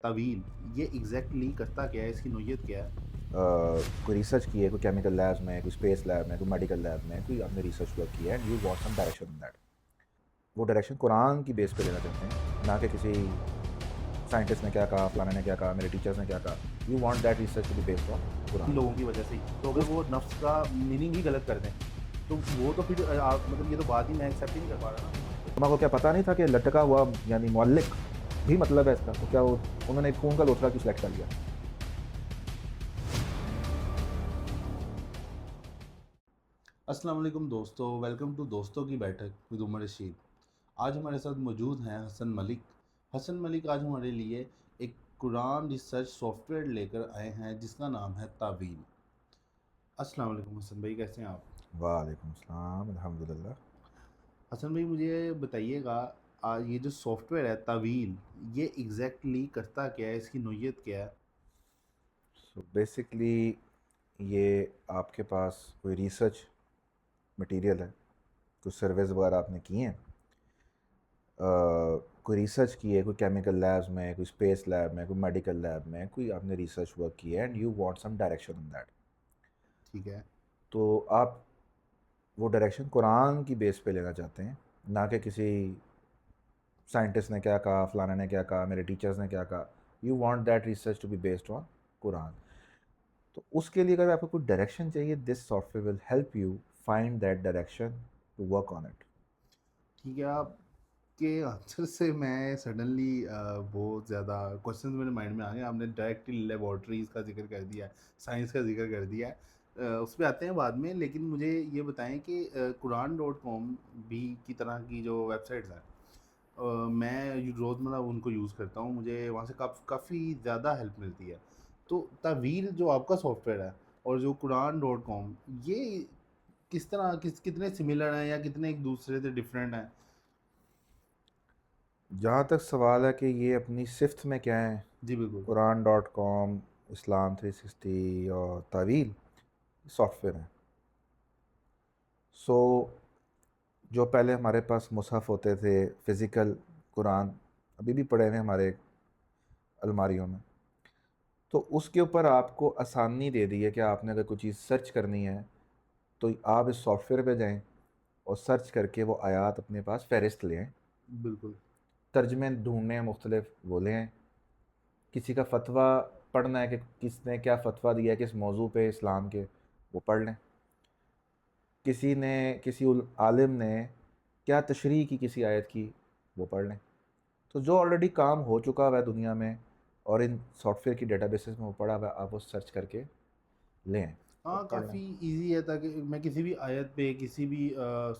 طویل یہ ایگزیکٹلی کرتا کیا ہے، اس کی نوعیت کیا ہے؟ کوئی ریسرچ کی ہے، کوئی کیمیکل لیبس میں، کوئی اسپیس لیب میں، کوئی میڈیکل لیب میں، کوئی آپ نے ریسرچ ورک کیا ہے and you want some direction in that. وہ ڈائریکشن قرآن کی بیس پہ لینا چاہتے ہیں، نہ کہ کسی سائنٹسٹ نے کیا کہا، فلانا نے کیا کہا، میرے ٹیچرس نے کیا کہا. You want that research to be based on in Quran. لوگوں کی وجہ سے ہی تو اگر اس وہ نفس کا میننگ ہی غلط کر دیں تو وہ تو پھر مطلب یہ تو بات ہی میں ایکسیپٹ ہی نہیں کر پا رہا نا. علماء کو کیا پتہ نہیں تھا کہ لٹکا ہوا یعنی معلق بھی مطلب ہے اس کا؟ تو کیا وہ انہوں نے خون کا لوتھڑا کیوں سلیکٹ کر لیا؟ السلام علیکم دوستو، ویلکم ٹو دوستوں کی بیٹھک ود عمر رشید. آج ہمارے ساتھ موجود ہیں حسن ملک. حسن ملک آج ہمارے لیے ایک قرآن ریسرچ سافٹ ویئر لے کر آئے ہیں جس کا نام ہے طویل. السلام علیکم حسن بھائی، کیسے ہیں آپ؟ وعلیکم السلام، الحمدللہ. حسن بھائی مجھے بتائیے گا، یہ جو سافٹ ویئر ہے طویل یہ ایگزیکٹلی کرتا کیا ہے، اس کی نوعیت کیا ہے؟ سو بیسکلی یہ آپ کے پاس کوئی ریسرچ مٹیریل ہے، کچھ سروس وغیرہ آپ نے کی ہیں، کوئی ریسرچ کی ہے، کوئی کیمیکل لیبس میں، کوئی اسپیس لیب میں، کوئی میڈیکل لیب میں، کوئی آپ نے ریسرچ ورک کی ہے and you want some direction in that. ٹھیک ہے. تو آپ وہ ڈائریکشن قرآن کی بیس پہ لینا چاہتے ہیں، نہ کہ کسی سائنٹسٹ نے کیا کہا، فلانا نے کیا کہا، میرے ٹیچرس نے کیا کہا. You want that research to be based on Quran. تو اس کے لیے اگر آپ کو کوئی ڈائریکشن چاہیے، this software will help you find that direction to work on it. ٹھیک ہے. آپ کے آنسر سے میں سڈنلی بہت زیادہ کوشچنز میرے مائنڈ میں آ گئے. آپ نے ڈائریکٹلی لیبارٹریز کا ذکر کر دیا ہے، سائنس کا ذکر کر دیا ہے. اس پہ آتے ہیں بعد میں، لیکن مجھے یہ بتائیں کہ قرآن.com بھی کی طرح کی جو ویب سائٹس ہیں، میں روزمرہ ان کو یوز کرتا ہوں، مجھے وہاں سے کافی زیادہ ہیلپ ملتی ہے. تو طویل جو آپ کا سافٹ ویئر ہے اور جو قرآن.com، یہ کس طرح کتنے سملر ہیں یا کتنے ایک دوسرے سے ڈفرینٹ ہیں؟ جہاں تک سوال ہے کہ یہ اپنی صفت میں کیا ہے، جی بالکل. قرآن.com، اسلام 360 اور طویل سافٹ ویئر ہیں. سو جو پہلے ہمارے پاس مصحف ہوتے تھے فزیکل قرآن، ابھی بھی پڑے ہوئے ہمارے الماریوں میں، تو اس کے اوپر آپ کو آسانی دے دی ہے کہ آپ نے اگر کوئی چیز سرچ کرنی ہے تو آپ اس سافٹ ویئر پہ جائیں اور سرچ کر کے وہ آیات اپنے پاس فہرست لیں. بالکل. ترجمے ڈھونڈنے ہیں مختلف، وہ لیں. کسی کا فتویٰ پڑھنا ہے کہ کس نے کیا فتویٰ دیا ہے کس موضوع پہ اسلام کے، وہ پڑھ لیں. کسی عالم نے کیا تشریح کی کسی آیت کی، وہ پڑھ لیں. تو جو آلریڈی کام ہو چکا ہوا ہے دنیا میں اور ان سافٹ ویئر کی ڈیٹا بیسز میں وہ پڑا ہوا ہے، آپ وہ سرچ کر کے لیں اور ہاں پڑھ لیں. کافی ایزی ہے، تاکہ میں کسی بھی آیت پہ کسی بھی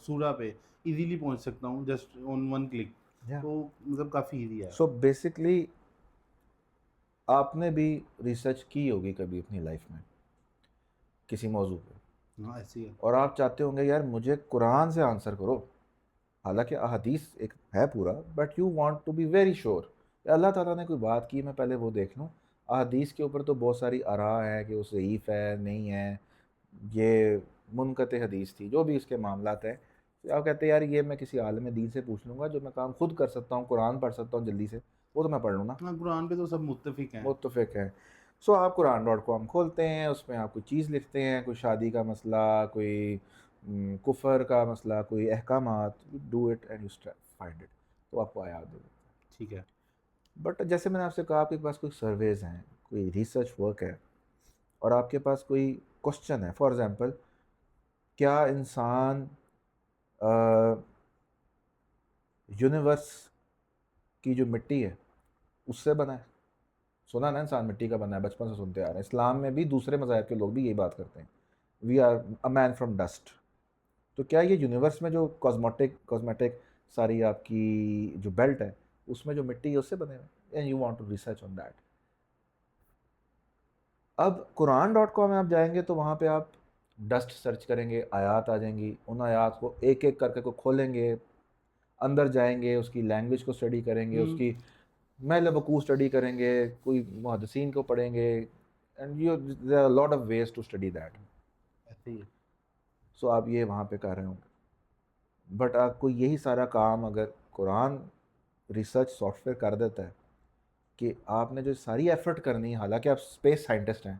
سورہ پہ ایزیلی پہنچ سکتا ہوں جسٹ آن ون کلک. یا تو مطلب کافی ایزی ہے. سو بیسکلی آپ نے بھی ریسرچ کی ہوگی کبھی اپنی لائف میں کسی موضوع پہ، ہاں ایسے ہی ہے. اور آپ چاہتے ہوں گے یار مجھے قرآن سے آنسر کرو. حالانکہ احادیث ایک ہے پورا، but you want to be very sure کہ اللہ تعالیٰ نے کوئی بات کی، میں پہلے وہ دیکھ لوں. احادیث کے اوپر تو بہت ساری آراء ہے کہ وہ ضعیف ہے، نہیں ہے، یہ منقطع حدیث تھی، جو بھی اس کے معاملات ہیں. تو آپ کہتے ہیں یار یہ میں کسی عالم دین سے پوچھ لوں گا، جو میں کام خود کر سکتا ہوں، قرآن پڑھ سکتا ہوں جلدی سے، وہ تو میں پڑھ لوں نا. ہاں قرآن پہ تو سب متفق ہیں. متفق ہے. سو آپ قرآن.com کھولتے ہیں، اس میں آپ کوئی چیز لکھتے ہیں، کوئی شادی کا مسئلہ، کوئی کفر کا مسئلہ، کوئی احکامات، do it and you find it, تو آپ کو آیات دے دیتے ہیں. ٹھیک ہے. بٹ جیسے میں نے آپ سے کہا، آپ کے پاس کوئی سرویز ہیں، کوئی ریسرچ ورک ہے، اور آپ کے پاس کوئی کوشچن ہے. فار ایگزامپل، کیا انسان یونیورس کی جو مٹی ہے اس سے بنا ہے؟ سنا نا انسان مٹی کا بنا ہے، بچپن سے سنتے آ رہے ہیں. اسلام میں بھی دوسرے مذاہب کے لوگ بھی یہی بات کرتے ہیں، we are a main from dust. تو کیا یہ یونیورس میں جو کاسمیٹک ساری آپ کی جو بیلٹ ہے اس میں جو مٹی ہے اس سے بنے ہوئے، and you want to research on that. اب قرآن.com میں آپ جائیں گے تو وہاں پہ آپ ڈسٹ سرچ کریں گے، آیات آ جائیں گی. ان آیات کو ایک ایک کر کے کو کھولیں گے، اندر جائیں گے، اس کی لینگویج کو اسٹڈی کریں گے، اس کی محل وقوع اسٹڈی کریں گے، کوئی محدثین کو پڑھیں گے. And you there are lot of ways to study that. ایسے ہی ہے. سو آپ یہ وہاں پہ کر رہے ہوں گے. بٹ آپ کو یہی سارا کام اگر قرآن ریسرچ سافٹ ویئر کر دیتا ہے کہ آپ نے جو ساری ایفرٹ کرنی ہے، حالانکہ آپ اسپیس سائنٹسٹ ہیں،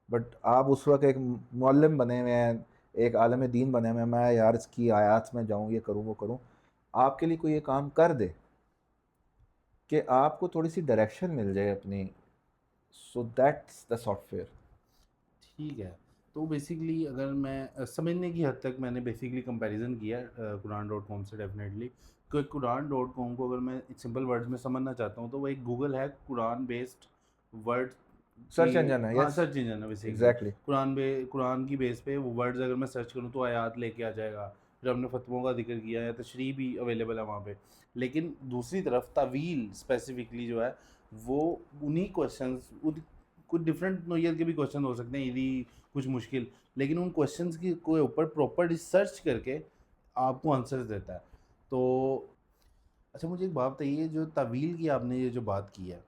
بٹ آپ اس وقت ایک معلم بنے ہوئے ہیں، ایک عالم دین بنے ہوئے ہیں، میں یار اس کی آیات میں جاؤں، یہ کروں وہ کروں، آپ کے لیے کوئی یہ کام کر دے کہ آپ کو تھوڑی سی ڈائریکشن مل جائے اپنی، so that's the soft where. ٹھیک ہے. تو بیسیکلی اگر میں سمجھنے کی حد تک میں نے بیسیکلی کمپیریزن کیا قرآن ڈاٹ کام سے ڈیفینیٹلی، کہ قرآن ڈاٹ کام کو اگر میں سمپل ورڈز میں سمجھنا چاہتا ہوں تو وہ ایک گوگل ہے قرآن بیسڈ ورڈ سرچ کی. انجن ہے، ہاں یس، سرچ انجن ہے بیسیکلی. ایگزیکٹلی. قرآن کی بیس پہ وہ ورڈز اگر میں سرچ کروں تو آیات لے کے آ جائے گا. پھر ہم نے فتووں کا ذکر کیا ہے، تشریح بھی اویلیبل ہے وہاں پہ. لیکن دوسری طرف تعویل اسپیسیفکلی جو ہے وہ انہی کوشچنس، کچھ ڈفرینٹ نوعیت کے بھی کوشچن ہو سکتے ہیں، ایزی کچھ مشکل، لیکن ان کوشچنس کی کوئی اوپر پراپر ریسرچ کر کے آپ کو آنسرز دیتا ہے. تو اچھا مجھے ایک بات بتائیے، جو تعویل کی آپ نے یہ جو بات کی ہے،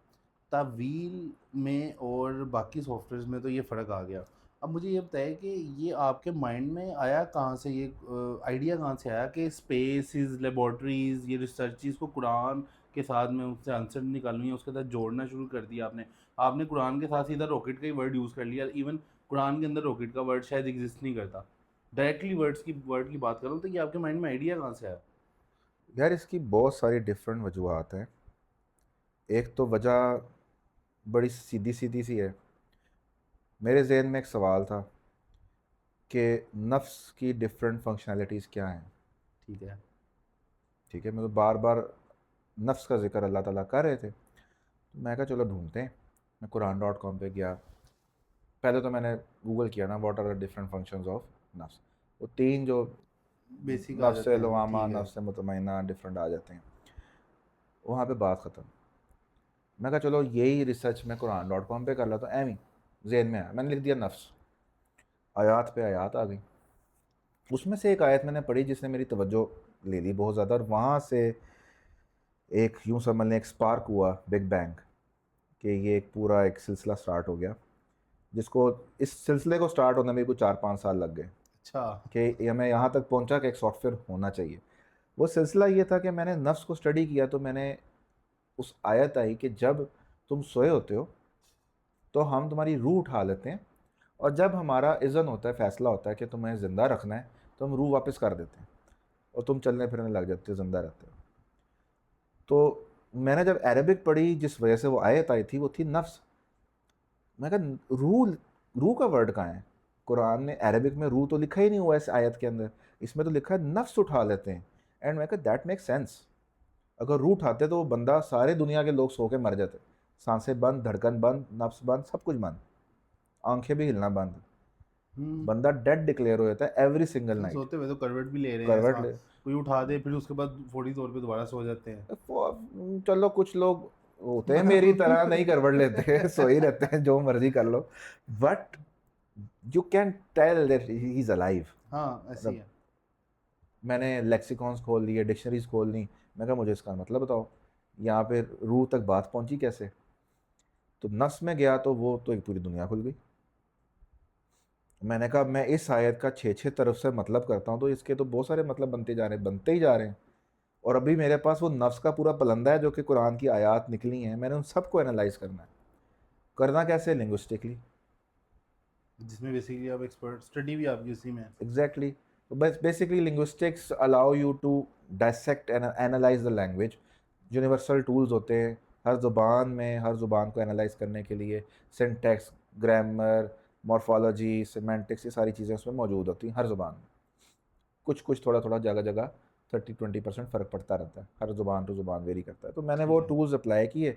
تعویل میں اور باقی سافٹ ویئرز میں تو یہ فرق آ گیا. اب مجھے یہ بتائیں کہ یہ آپ کے مائنڈ میں آیا کہاں سے، یہ آئیڈیا کہاں سے آیا کہ اسپیسز، لیبارٹریز، یہ ریسرچز کو قرآن کے ساتھ میں اس سے آنسر نکالوں یا اس کے ساتھ جوڑنا شروع کر دیا آپ نے قرآن کے ساتھ سیدھا راکٹ کا ہی ورڈ یوز کر لیا. ایون قرآن کے اندر راکٹ کا ورڈ شاید ایگزسٹ نہیں کرتا. ڈائریکٹلی ورڈ کی بات کروں تو یہ آپ کے مائنڈ میں آئیڈیا کہاں سے آیا؟ یار اس کی بہت ساری ڈفرینٹ وجوہات ہیں. ایک تو وجہ بڑی سیدھی سی ہے. میرے ذہن میں ایک سوال تھا کہ نفس کی ڈفرینٹ فنکشنالٹیز کیا ہیں. ٹھیک ہے. ٹھیک ہے، میں تو بار بار نفس کا ذکر اللہ تعالیٰ کر رہے تھے، تو میں کہا چلو ڈھونڈتے ہیں. میں قرآن ڈاٹ کام پہ گیا، پہلے تو میں نے گوگل کیا نا what are the different functions of نفس. وہ تین جو بیسک آ نفس جاتے ہیں. لوامہ، ٹھیک ہے. نفس مطمئنہ، ڈفرینٹ آ جاتے ہیں. وہاں پہ بات ختم. میں کہا چلو یہی ریسرچ میں قرآن ڈاٹ کام پہ کر لیتا ہوں. ایویں ذہن میں آیا، میں نے لکھ دیا نفس. آیات پہ آیات آ گئی. اس میں سے ایک آیت میں نے پڑھی جس نے میری توجہ لے لی بہت زیادہ، اور وہاں سے ایک یوں سمجھ لیں ایک اسپارک ہوا، بگ بینگ، کہ یہ ایک پورا ایک سلسلہ سٹارٹ ہو گیا، جس کو اس سلسلے کو سٹارٹ ہونے میں کوئی 4-5 سال لگ گئے اچھا. کہ میں یہاں تک پہنچا کہ ایک سافٹ ویئر ہونا چاہیے. وہ سلسلہ یہ تھا کہ میں نے نفس کو اسٹڈی کیا تو میں نے اس آیت آئی کہ جب تم سوئے ہوتے ہو تو ہم تمہاری روح اٹھا لیتے ہیں، اور جب ہمارا اذن ہوتا ہے، فیصلہ ہوتا ہے کہ تمہیں زندہ رکھنا ہے تو ہم روح واپس کر دیتے ہیں اور تم چلنے پھرنے لگ جاتے ہو، زندہ رہتے ہو. تو میں نے جب عربک پڑھی جس وجہ سے وہ آیت آئی تھی وہ تھی نفس. میں کہا روح کا ورڈ کہاں ہے؟ قرآن نے عربک میں روح تو لکھا ہی نہیں ہوا اس آیت کے اندر، اس میں تو لکھا ہے نفس اٹھا لیتے ہیں. اینڈ میں کہا دیٹ میک سینس. اگر روح اٹھاتے تو وہ بندہ، سارے دنیا کے لوگ سو کے مر جاتے، سانسیں بند، دھڑکن بند، نفس بند، سب کچھ بند، آنکھیں بھی ہلنا بند، بندہ ڈیڈ ڈکلیئر ہو جاتا ہے ایوری سنگل نائٹ. سوتے ہوئے تو کروٹ بھی لے رہے ہیں، کروٹ لے، کوئی اٹھا دے پھر اس کے بعد فوری طور پہ دوبارہ سو جاتے ہیں. چلو کچھ لوگ ہوتے ہیں میری طرح، نہیں کروٹ لیتے، سو ہی رہتے ہیں، جو مرضی کر لو. But you can tell that he is alive. ہاں ایسی ہے. میں نے لیکسیکونس کھول لیے، ڈکشنریز کھول لی. میں کہا مجھے اس کا مطلب بتاؤ، یہاں پہ روح تک بات پہنچی کیسے؟ تو نفس میں گیا تو وہ تو ایک پوری دنیا کھل گئی. میں نے کہا میں اس آیت کا 6 طرف سے مطلب کرتا ہوں تو اس کے تو بہت سارے مطلب بنتے ہی جا رہے ہیں. اور ابھی میرے پاس وہ نفس کا پورا پلندہ ہے جو کہ قرآن کی آیات نکلی ہیں، میں نے ان سب کو انالائز کرنا ہے. کرنا کیسے؟ لنگوسٹکلی. جس میں بیسیکلی آپ ایکسپرٹ اسٹڈی بھی آپ کی اسی میں ہے. Exactly. Basically linguistics allow you to dissect and analyse the language. Universal tools ہوتے ہیں ہر زبان میں، ہر زبان کو انالائز کرنے کے لیے. سنٹیکس، گرامر، مورفالوجی، سیمینٹکس، یہ ساری چیزیں اس میں موجود ہوتی ہیں ہر زبان میں. کچھ تھوڑا جگہ 30-20% فرق پڑتا رہتا ہے، ہر زبان ٹو زبان ویری کرتا ہے. تو میں نے وہ ٹولز اپلائی کیے.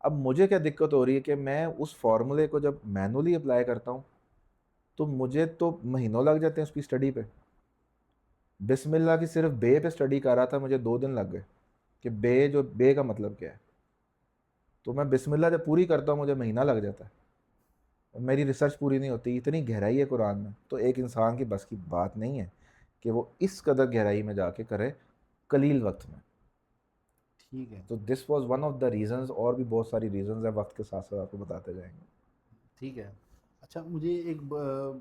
اب مجھے کیا دقت ہو رہی ہے کہ میں اس فارمولے کو جب مینولی اپلائی کرتا ہوں تو مجھے تو مہینوں لگ جاتے ہیں اس کی اسٹڈی پہ. بسم اللہ کی صرف بے پہ اسٹڈی کر رہا تھا، مجھے 2 دن لگ گئے کہ بے کا مطلب کیا ہے. تو میں بسم اللہ جب پوری کرتا ہوں مجھے مہینہ لگ جاتا ہے، میری ریسرچ پوری نہیں ہوتی. اتنی گہرائی ہے قرآن میں، تو ایک انسان کی بس کی بات نہیں ہے کہ وہ اس قدر گہرائی میں جا کے کرے قلیل وقت میں. ٹھیک ہے. تو this was one of the reasons, اور بھی بہت ساری ریزنز ہیں، وقت کے ساتھ ساتھ آپ کو بتاتے جائیں گے. ٹھیک ہے. اچھا مجھے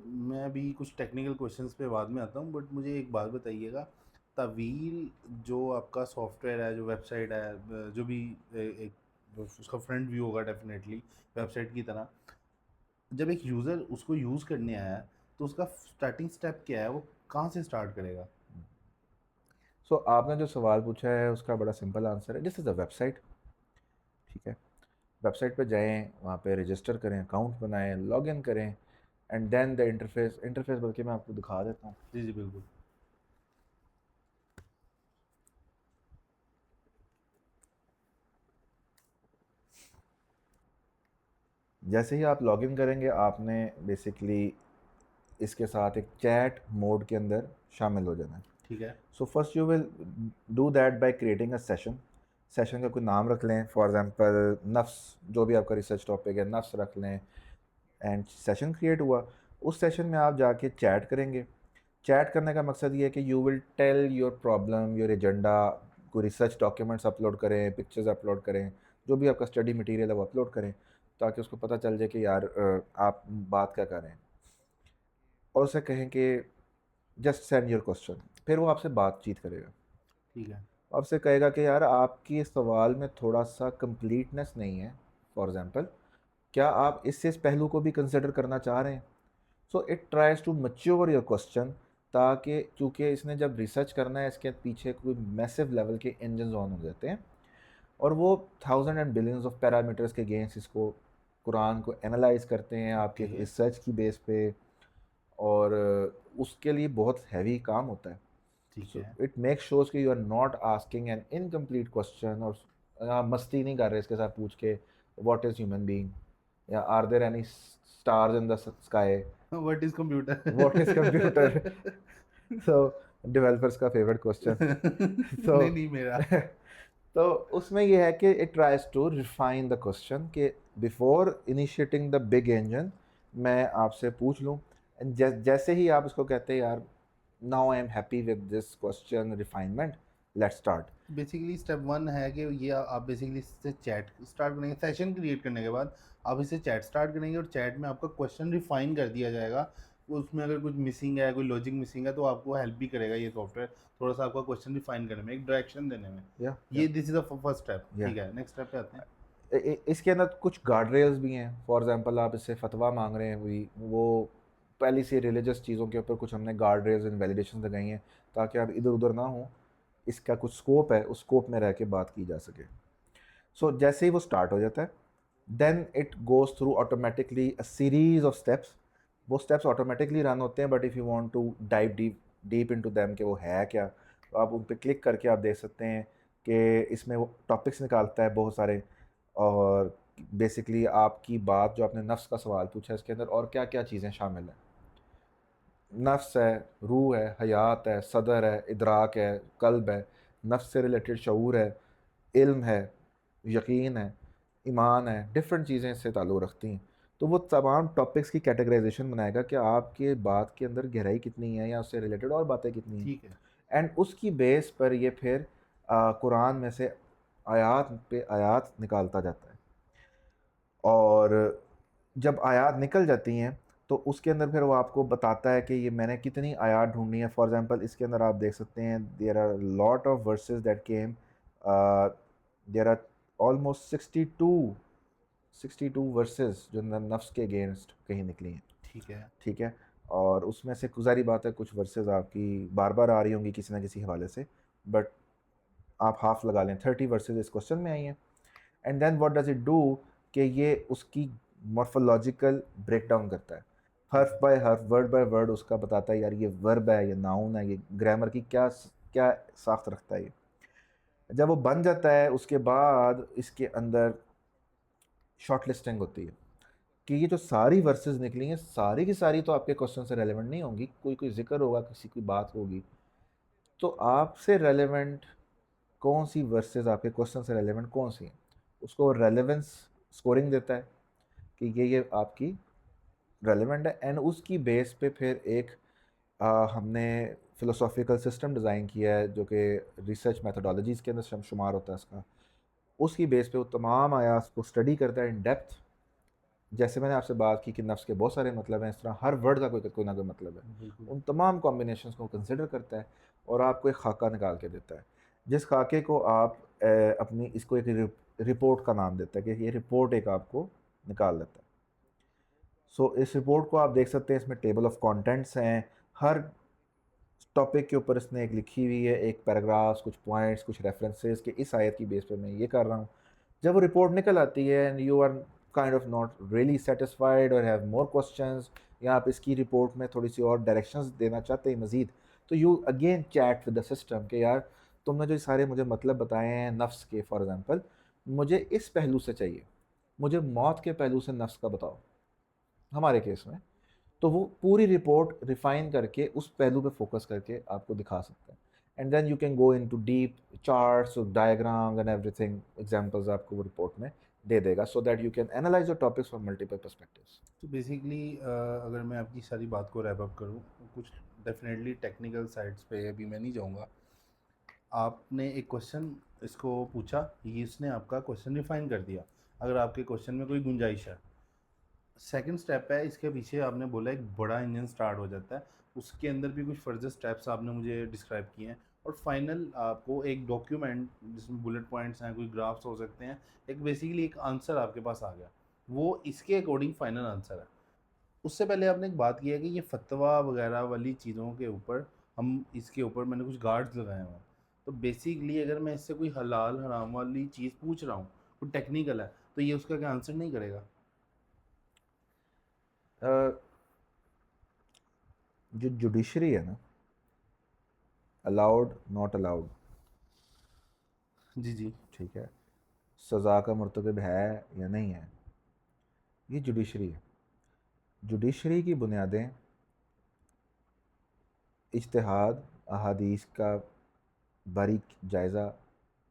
میں ابھی کچھ ٹیکنیکل کویشچنس پہ بعد میں آتا ہوں، بٹ مجھے ایک بات بتائیے گا. تعویل جو آپ کا سافٹ ویئر ہے، جو ویب سائٹ ہے، جو بھی ایک اس کا فرنٹ ویو ہوگا ڈیفینیٹلی ویب سائٹ کی طرح. جب ایک یوزر اس کو یوز کرنے آیا ہے تو اس کا اسٹارٹنگ اسٹیپ کیا ہے, وہ کہاں سے اسٹارٹ کرے گا؟ سو آپ نے جو سوال پوچھا ہے اس کا بڑا سمپل آنسر ہے, دس از اے ویب سائٹ. ٹھیک ہے, ویب سائٹ پہ جائیں, وہاں پہ رجسٹر کریں, اکاؤنٹ بنائیں, لاگ ان کریں, اینڈ دین دا انٹرفیس بلکہ میں آپ کو دکھا دیتا ہوں. جی جی بالکل. جیسے ہی آپ لاگ ان کریں گے آپ نے بیسکلی اس کے ساتھ ایک چیٹ موڈ کے اندر شامل ہو جانا ہے. ٹھیک ہے. So first you will do that by creating a session. Session کا کوئی نام رکھ لیں, فار ایگزامپل نفس, جو بھی آپ کا ریسرچ ٹاپک ہے نفس رکھ لیں, اینڈ سیشن کریٹ ہوا. اس سیشن میں آپ جا کے چیٹ کریں گے. چیٹ کرنے کا مقصد یہ ہے کہ you will tell your problem, your agenda, کوئی ریسرچ ڈاکیومنٹس اپلوڈ کریں, پکچرز اپلوڈ کریں, جو بھی آپ کا اسٹڈی مٹیریل ہے وہ اپلوڈ کریں, تاکہ اس کو پتہ چل جائے کہ یار آپ بات کیا کر رہے ہیں. اور اسے کہیں کہ جسٹ سینڈ یور کوشچن. پھر وہ آپ سے بات چیت کرے گا. ٹھیک ہے. آپ سے کہے گا کہ یار آپ کی سوال میں تھوڑا سا کمپلیٹنس نہیں ہے, فار ایگزامپل کیا آپ اس پہلو کو بھی کنسیڈر کرنا چاہ رہے ہیں. So it tries to mature your question, تاکہ چونکہ اس نے جب ریسرچ کرنا ہے اس کے پیچھے کوئی میسو لیول کے انجنز آن ہو جاتے ہیں, اور وہ thousand and billions of parameters کے اگینسٹ اس کو قرآن کو انالائز کرتے ہیں آپ کے ٹھیک ہے. ریسرچ کی بیس پہ, اور اس کے لیے بہت ہیوی کام ہوتا ہے. ٹھیک سو ہے. اٹ میک شوز کہ you are not asking N incomplete question, اور آپ مستی نہیں کر رہے اس کے ساتھ پوچھ کے واٹ از ہیومن بینگ, یا are there any stars in the sky, What is computer? What is computer. So developers کا فیوریٹ کوشچن. سو نہیں نہیں میرا. تو اس میں یہ ہے کہ it tries to refine the question, کہ before initiating the big engine میں آپ سے پوچھ لوں. جیسے ہی آپ اس کو کہتے ہیں یار now I am happy with this question refinement, let start. Basically step one ہے کہ یہ آپ بیسیکلی اس سے چیٹ اسٹارٹ کریں گے. سیشن کریٹ کرنے کے بعد آپ اس سے چیٹ اسٹارٹ کریں گے, اور چیٹ میں آپ کا کوشچن ریفائن کر دیا جائے گا. اس میں اگر کچھ مسنگ ہے, کوئی لاجک مسنگ ہے, تو آپ کو ہیلپ بھی کرے گا یہ سافٹ ویئر تھوڑا سا آپ کا کوشچن ریفائن کرنے میں, ایک ڈائریکشن دینے میں. یہ دس از دا فرسٹ اسٹیپ. ٹھیک ہے, نیکسٹ اسٹیپ پہ آتے ہیں. اس کے اندر کچھ گارڈ ریلز بھی ہیں. فار ایگزامپل آپ اس سے فتویٰ مانگ رہے ہیں, وہ پہلی سی ریلیجس چیزوں کے اوپر کچھ ہم نے گارڈ ریلز اینڈ ویلیڈیشن لگائی ہیں, تاکہ آپ ادھر ادھر نہ ہوں, اس کا کچھ اسکوپ ہے, اس اسکوپ میں رہ کے بات کی جا سکے. سو جیسے ہی وہ اسٹارٹ ہو جاتا ہے, then it goes through automatically a series of steps. وہ اسٹیپس آٹومیٹکلی رن ہوتے ہیں, but if you want to dive deep in to them کہ وہ ہے کیا, تو آپ ان پہ کلک کر کے آپ دیکھ سکتے ہیں کہ اس میں وہ ٹاپکس نکالتا ہے بہت سارے, اور بیسکلی آپ کی بات جو آپ نے نفس کا سوال پوچھا اس کے اندر اور کیا کیا چیزیں شامل ہیں. نفس ہے, روح ہے, حیات ہے, صدر ہے, ادراک ہے, قلب ہے, نفس سے ریلیٹڈ شعور ہے, علم ہے, یقین ہے, ایمان ہے, ڈفرینٹ چیزیں اس سے تعلق رکھتی ہیں. تو وہ تمام ٹاپکس کی کیٹیگرائزیشن بنائے گا کہ آپ کے بات کے اندر گہرائی کتنی ہے, یا اس سے ریلیٹڈ اور باتیں کتنی ہیں. ٹھیک ہے. اینڈ اس کی بیس پر یہ پھر قرآن میں سے آیات پہ آیات نکالتا جاتا ہے, اور جب آیات نکل جاتی ہیں تو اس کے اندر پھر وہ آپ کو بتاتا ہے کہ یہ میں نے کتنی آیات ڈھونڈنی ہے. فار ایگزامپل اس کے اندر آپ دیکھ سکتے ہیں there are lot of versus that came, there are almost 62 versus جو نفس کے اگینسٹ کہیں نکلی ہیں. ٹھیک ہے. ٹھیک ہے, اور اس میں سے ظاہری بات ہے کچھ ورسز آپ کی بار بار آ رہی ہوں گی کسی نہ کسی حوالے سے, بٹ آپ ہاف لگا لیں, 30 ورسز اس کوشچن میں آئی ہیں. And then what does it do کہ یہ اس کی مورفولوجیکل بریک ڈاؤن کرتا ہے, حرف بائی حرف, ورڈ بائی ورڈ اس کا بتاتا ہے یار یہ ورب ہے, یہ ناؤن ہے, یہ گرامر کی کیا ساخت رکھتا ہے. یہ جب وہ بن جاتا ہے اس کے بعد اس کے اندر شارٹ لسٹنگ ہوتی ہے کہ یہ جو ساری ورسز نکلی ہیں ساری کی ساری تو آپ کے کوشچن سے ریلیونٹ نہیں ہوں گی, کوئی ذکر ہوگا, کسی کی بات ہوگی, تو آپ سے ریلیونٹ کون سی ورسز آپ کے کوشچن سے ریلیونٹ کون سی ہیں, اس کو ریلیونس اسکورنگ دیتا ہے کہ یہ آپ کی ریلیونٹ ہے. اینڈ اس کی بیس پہ پھر ایک ہم نے فلوسافیکل سسٹم ڈیزائن کیا ہے جو کہ ریسرچ میتھڈالوجیز کے اندر شمار ہوتا ہے اس کا. اس کی بیس پہ وہ تمام آیات کو اسٹڈی کرتا ہے ان ڈیپتھ. جیسے میں نے آپ سے بات کی کہ نفس کے بہت سارے مطلب ہیں, اس طرح ہر ورڈ کا کوئی نہ کوئی مطلب ہے. بالکل. ان تمام کمبینیشنز کو کنسیڈر کرتا ہے اور آپ کو ایک خاکہ نکال کے دیتا ہے. جس خاکے کو آپ اپنی اس کو ایک رپورٹ کا نام دیتا ہے کہ یہ رپورٹ ایک آپ کو نکال دیتا ہے. سو اس رپورٹ کو آپ دیکھ سکتے ہیں, اس میں ٹیبل آف کانٹینٹس ہیں, ہر ٹاپک کے اوپر اس نے ایک لکھی ہوئی ہے, ایک پیراگرافس, کچھ پوائنٹس, کچھ ریفرنسز کہ اس آیت کی بیس پہ میں یہ کر رہا ہوں. جب وہ رپورٹ نکل آتی ہے and you are kind of not really satisfied اور ہیو مور کوسچنز, یا آپ اس کی رپورٹ میں تھوڑی سی اور ڈائریکشنز دینا چاہتے ہیں مزید, تو you again chat with the system کہ یار تم نے جو سارے مجھے مطلب بتائے ہیں نفس کے, فار ایگزامپل مجھے اس پہلو سے چاہیے, مجھے موت کے پہلو سے نفس کا بتاؤ ہمارے کیس میں. تو وہ پوری رپورٹ ریفائن کر کے اس پہلو پہ فوکس کر کے آپ کو دکھا سکتا ہے. And then you can go into deep charts, diagrams and everything, examples آپ کو وہ رپورٹ میں دے دے گا, so that you can analyse your topics from multiple perspectives. تو بیسیکلی اگر میں آپ کی ساری بات کو ریپ اپ کروں, کچھ ڈیفینیٹلی ٹیکنیکل سائٹس پہ ابھی میں نہیں جاؤں گا. آپ نے ایک کوشچن اس کو پوچھا, یہ اس نے آپ کا کوشچن ریفائن کر دیا اگر آپ کے کوشچن میں کوئی گنجائش ہے. سیکنڈ اسٹیپ ہے اس کے پیچھے, آپ نے بولا ایک بڑا انجن سٹارٹ ہو جاتا ہے, اس کے اندر بھی کچھ فردر اسٹیپس آپ نے مجھے ڈسکرائب کیے ہیں, اور فائنل آپ کو ایک ڈاکیومنٹ جس میں بلٹ پوائنٹس ہیں, کوئی گرافس ہو سکتے ہیں, ایک بیسیکلی ایک آنسر آپ کے پاس آ گیا, وہ اس کے اکارڈنگ فائنل آنسر ہے. اس سے پہلے آپ نے ایک بات کی ہے کہ یہ فتویٰ وغیرہ والی چیزوں کے اوپر ہم اس کے اوپر میں نے کچھ گارڈز لگائے ہوئے ہیں. تو بیسیکلی اگر میں اس سے کوئی حلال حرام والی چیز پوچھ رہا ہوں, کوئی ٹیکنیکل ہے, تو یہ اس کا کیا آنسر نہیں کرے گا؟ جو جوڈیشری ہے نا, الاؤڈ ناٹ الاؤڈ, جی جی ٹھیک ہے, سزا کا مرتکب ہے یا نہیں ہے, یہ جوڈیشری ہے. جوڈیشری کی بنیادیں اجتہاد, احادیث کا باریک جائزہ,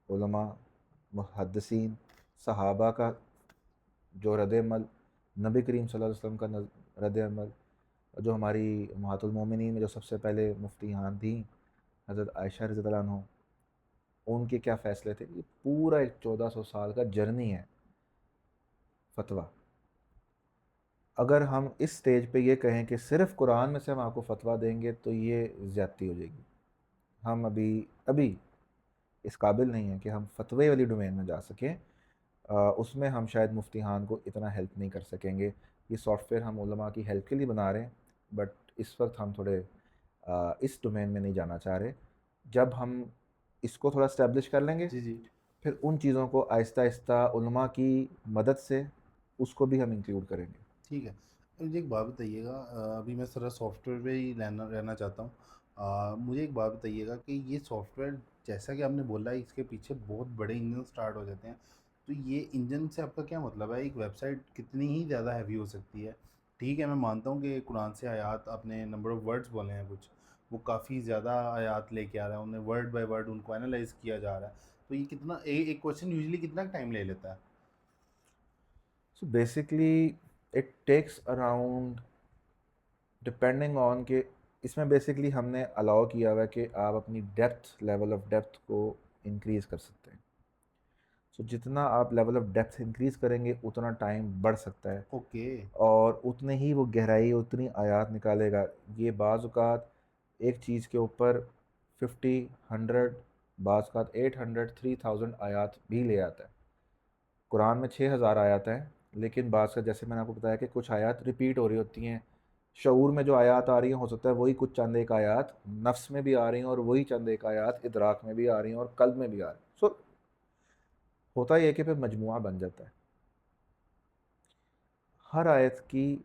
علماء, محدثین, صحابہ کا جو رد عمل, نبی کریم صلی اللہ علیہ وسلم کا رد عمل, جو ہماری امہات المومنین میں جو سب سے پہلے مفتیان تھیں حضرت عائشہ رضی اللہ عنہ, ان کے کیا فیصلے تھے, یہ پورا ایک 1400 سال کا جرنی ہے فتویٰ. اگر ہم اس سٹیج پہ یہ کہیں کہ صرف قرآن میں سے ہم آپ کو فتویٰ دیں گے تو یہ زیادتی ہو جائے گی. ہم ابھی اس قابل نہیں ہیں کہ ہم فتوے والی ڈومین میں جا سکیں. اس میں ہم شاید مفتیان کو اتنا ہیلپ نہیں کر سکیں گے. یہ سافٹ ویئر ہم علماء کی ہیلپ کے لیے بنا رہے ہیں, بٹ اس وقت ہم تھوڑے اس ڈومین میں نہیں جانا چاہ رہے. جب ہم اس کو تھوڑا اسٹیبلش کر لیں گے, جی جی پھر ان چیزوں کو آہستہ آہستہ علماء کی مدد سے اس کو بھی ہم انکلوڈ کریں گے. ٹھیک ہے. مجھے ایک بات بتائیے گا, ابھی میں ذرا سافٹ ویئر پہ ہی رہنا چاہتا ہوں. مجھے ایک بات بتائیے گا کہ یہ سافٹ ویئر جیسا کہ آپ نے بولا ہے اس کے پیچھے بہت بڑے انجن سٹارٹ ہو جاتے ہیں, تو یہ انجن سے آپ کا کیا مطلب ہے؟ ایک ویب سائٹ کتنی ہی زیادہ ہیوی ہو سکتی ہے؟ ٹھیک ہے, میں مانتا ہوں کہ قرآن سے آیات آپ نے نمبر آف ورڈز بولے ہیں کچھ, وہ کافی زیادہ آیات لے کے آ رہا ہے, انہیں ورڈ بائی ورڈ ان کو انالائز کیا جا رہا ہے, تو یہ کتنا ایک کوشچن یوزلی کتنا ٹائم لے لیتا ہے؟ So basically it takes around, depending on کہ اس میں بیسکلی ہم نے الاؤ کیا ہوا ہے کہ آپ اپنی ڈیپتھ, لیول آف ڈیپتھ کو انکریز کر سکتے ہیں. سو جتنا آپ لیول آف ڈیپتھ انکریز کریں گے اتنا ٹائم بڑھ سکتا ہے, اوکے. اور اتنے ہی وہ گہرائی, اتنی آیات نکالے گا. یہ بعض اوقات ایک چیز کے اوپر 50, 100, بعض اوقات 800, 3000 آیات بھی لے آتا ہے. قرآن میں 6000 آیات ہیں, لیکن بعض کا جیسے میں نے آپ کو بتایا کہ کچھ آیات ریپیٹ ہو رہی ہوتی ہیں. شعور میں جو آیات آ رہی ہیں ہو سکتا ہے وہی کچھ چند ایک آیات نفس میں بھی آ رہی ہیں, اور وہی چند ایک آیات ادراک میں بھی آ رہی ہیں اور قلب میں بھی آ رہی ہیں. سو ہوتا یہ کہ پھر مجموعہ بن جاتا ہے. ہر آیت کی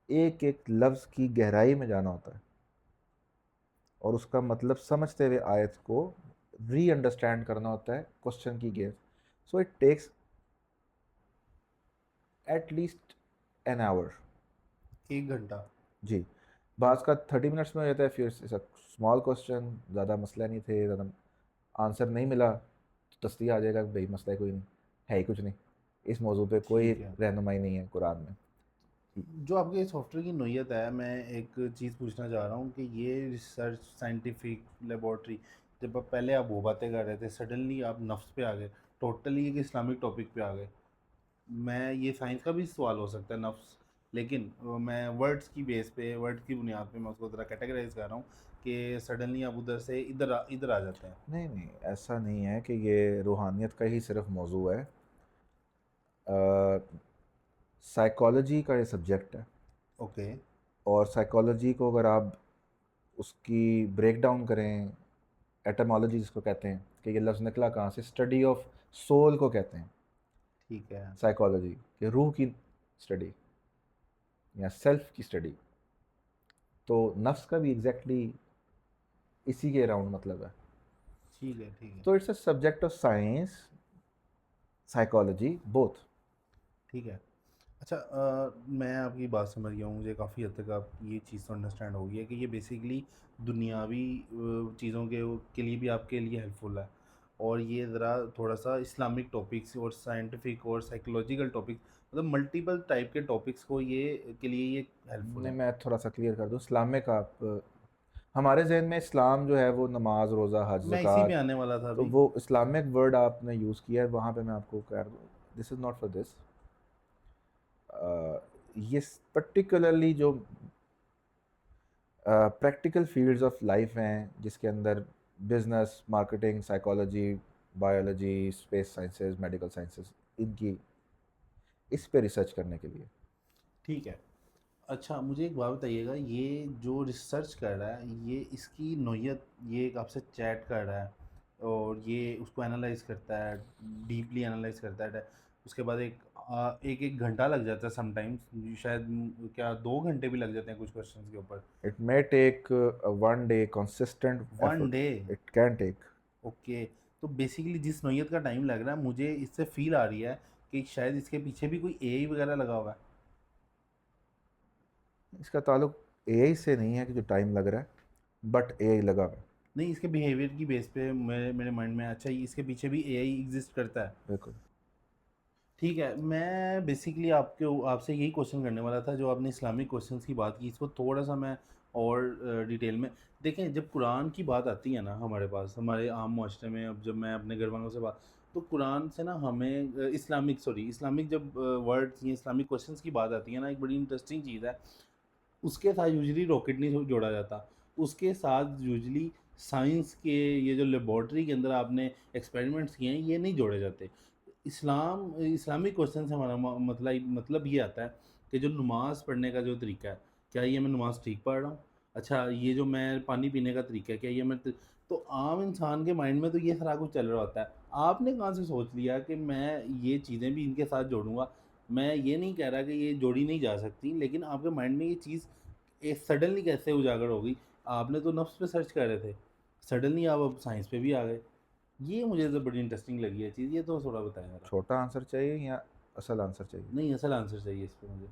ایک ایک لفظ کی گہرائی میں جانا ہوتا ہے, اور اس کا مطلب سمجھتے ہوئے آیت کو ری انڈرسٹینڈ کرنا ہوتا ہے کوشچن کی gaze. So it takes at least an hour. 1 گھنٹہ؟ جی, بعض کا 30 منٹس میں ہو جاتا ہے. پھر اسمال کوشچن, زیادہ مسئلہ نہیں تھے, زیادہ آنسر نہیں ملا تو تسلی آ جائے گا کہ بھائی مسئلہ کوئی نہیں ہے, ہی کچھ نہیں, اس موضوع پہ کوئی ٹھیک ہے. رہنمائی نہیں ہے قرآن میں. جو آپ کے سافٹ ویئر کی نوعیت ہے, میں ایک چیز پوچھنا چاہ رہا ہوں کہ یہ ریسرچ, سائنٹیفک لیبارٹری, جب آپ پہلے آپ وہ باتیں کر رہے تھے, سڈنلی آپ نفس پہ آ گئے, ٹوٹلی ایک اسلامک ٹاپک پہ آ گئے. میں یہ سائنس کا بھی سوال ہو سکتا ہے, نفس لیکن میں ورڈس کی بیس پہ ورڈ کی بنیاد پہ میں اس کو ذرا کیٹیگرائز کر رہا ہوں کہ سڈنلی آپ ادھر سے ادھر آ جاتے ہیں. نہیں نہیں، ایسا نہیں ہے کہ یہ روحانیت کا ہی صرف موضوع ہے. سائیکالوجی کا یہ سبجیکٹ ہے، اوکے. اور سائیکالوجی کو اگر آپ اس کی بریک ڈاؤن کریں، ایٹمالوجی جس کو کہتے ہیں کہ یہ لفظ نکلا کہاں سے، اسٹڈی آف سول کو کہتے ہیں ٹھیک ہے. سائیکالوجی، کہ روح کی اسٹڈی یا سیلف کی اسٹڈی. تو نفس کا بھی ایگزیکٹلی اسی کے اراؤنڈ مطلب ہے. ٹھیک ہے. ٹھیک ہے. تو it's a subject of science, psychology, both. ٹھیک ہے. اچھا میں آپ کی بات سمجھ گیا ہوں. مجھے کافی حد تک آپ یہ چیز تو انڈرسٹینڈ ہو گئی ہے کہ یہ بیسیکلی دنیاوی چیزوں کے لیے بھی آپ کے لیے ہیلپ فل ہے، اور یہ ذرا تھوڑا سا اسلامک ٹاپکس اور سائنٹیفک اور سائیکولوجیکل ٹاپکس، مطلب ملٹیپل ٹائپ کے ٹاپکس کو یہ کے لیے یہ ہیلپ فل نہیں، ہے. میں تھوڑا سا کلیئر کر دوں. اسلامک آپ ہمارے ذہن میں اسلام جو ہے وہ نماز، روزہ، حج، میں اسی زکوٰۃ، پہ آنے والا تھا تو ابھی. وہ اسلامک ورڈ آپ نے یوز کیا ہے، وہاں پہ میں آپ کو کہہ رہا ہوں دس از ناٹ فار دس. یہ پرٹیکولرلی جو پریکٹیکل فیلڈز آف لائف ہیں جس کے اندر business, marketing, psychology, biology, space sciences, medical sciences, ان کی اس پہ ریسرچ کرنے کے لیے. ٹھیک ہے. اچھا مجھے ایک بات بتائیے گا، یہ جو ریسرچ کر رہا ہے یہ اس کی نوعیت، یہ ایک آپ سے چیٹ کر رہا ہے اور یہ اس کو انالائز کرتا ہے، ڈیپلی انالائز کرتا ہے، اس کے بعد ایک گھنٹہ لگ جاتا ہے سم ٹائمز، شاید کیا 2 گھنٹے بھی لگ جاتے ہیں کچھ کوشچنس کے اوپر. It may take 1 day consistent 1 day. effort. It can take. Okay. تو بیسیکلی جس نوعیت کا ٹائم لگ رہا ہے مجھے اس سے فیل آ رہی ہے کہ شاید اس کے پیچھے بھی کوئی اے آئی وغیرہ لگا ہوا ہے. اس کا تعلق اے آئی سے نہیں ہے کہ جو ٹائم لگ رہا ہے، بٹ اے آئی لگا ہوا ہے. نہیں، اس کے بیہیویئر کی بیس پہ میرے مائنڈ میں اچھا اس کے پیچھے بھی اے آئی ایگزسٹ کرتا ہے. بالکل. ٹھیک ہے. میں بیسیکلی آپ سے یہی کوشچن کرنے والا تھا جو آپ نے اسلامک کوشچنس کی بات کی، اس کو تھوڑا سا میں اور ڈیٹیل میں دیکھیں. جب قرآن کی بات آتی ہے نا ہمارے پاس، ہمارے عام معاشرے میں، اب جب میں اپنے گھر والوں سے بات، تو قرآن سے نا ہمیں اسلامک جب ورڈس یا اسلامک کوشچنس کی بات آتی ہے نا، ایک بڑی انٹرسٹنگ چیز ہے. اس کے ساتھ یوزلی راکٹ نہیں جوڑا جاتا، اس کے ساتھ یوزلی سائنس کے یہ جو لیبارٹری کے اندر آپ نے ایکسپیریمنٹس کیے ہیں یہ نہیں جوڑے جاتے. اسلامک کوشچن سے ہمارا مطلب یہ آتا ہے کہ جو نماز پڑھنے کا جو طریقہ ہے، کیا یہ میں نماز ٹھیک پڑھ رہا ہوں؟ اچھا یہ جو میں پانی پینے کا طریقہ ہے، کیا یہ میں تو عام انسان کے مائنڈ میں تو یہ سارا کچھ چل رہا ہوتا ہے. آپ نے کہاں سے سوچ لیا کہ میں یہ چیزیں بھی ان کے ساتھ جوڑوں گا؟ میں یہ نہیں کہہ رہا کہ یہ جوڑی نہیں جا سکتی، لیکن آپ کے مائنڈ میں یہ چیز سڈنلی کیسے اجاگر ہو گئی؟ آپ نے تو نفس پہ سرچ کر رہے تھے، سڈنلی آپ اب سائنس پہ بھی آ گئے. یہ مجھے تو بڑی انٹرسٹنگ لگی ہے چیز. یہ تو تھوڑا بتایا ذرا. چھوٹا آنسر چاہیے یا اصل آنسر چاہیے؟ نہیں، اصل آنسر چاہیے اس پہ مجھے.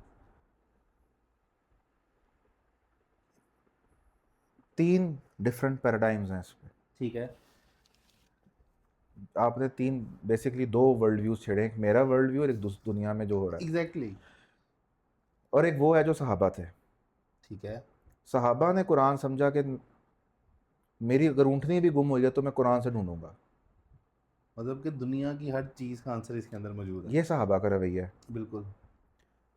3 ڈفرینٹ پیراڈائمز ہیں اس پہ. ٹھیک ہے. آپ نے 3 بیسکلی 2 ورلڈ ویوز چھیڑے، ایک میرا ورلڈ ویو اور ایک دنیا میں جو ہو رہا ہے، ایگزیکٹلی. اور ایک وہ ہے جو صحابہ تھے. ٹھیک ہے. صحابہ نے قرآن سمجھا کہ میری اگر اونٹنی بھی گم ہو جائے تو میں قرآن سے ڈھونڈوں گا. مطلب کہ دنیا کی ہر چیز کا آنسر اس کے اندر موجود ہے. یہ صحابہ کا رویہ ہے. بالکل.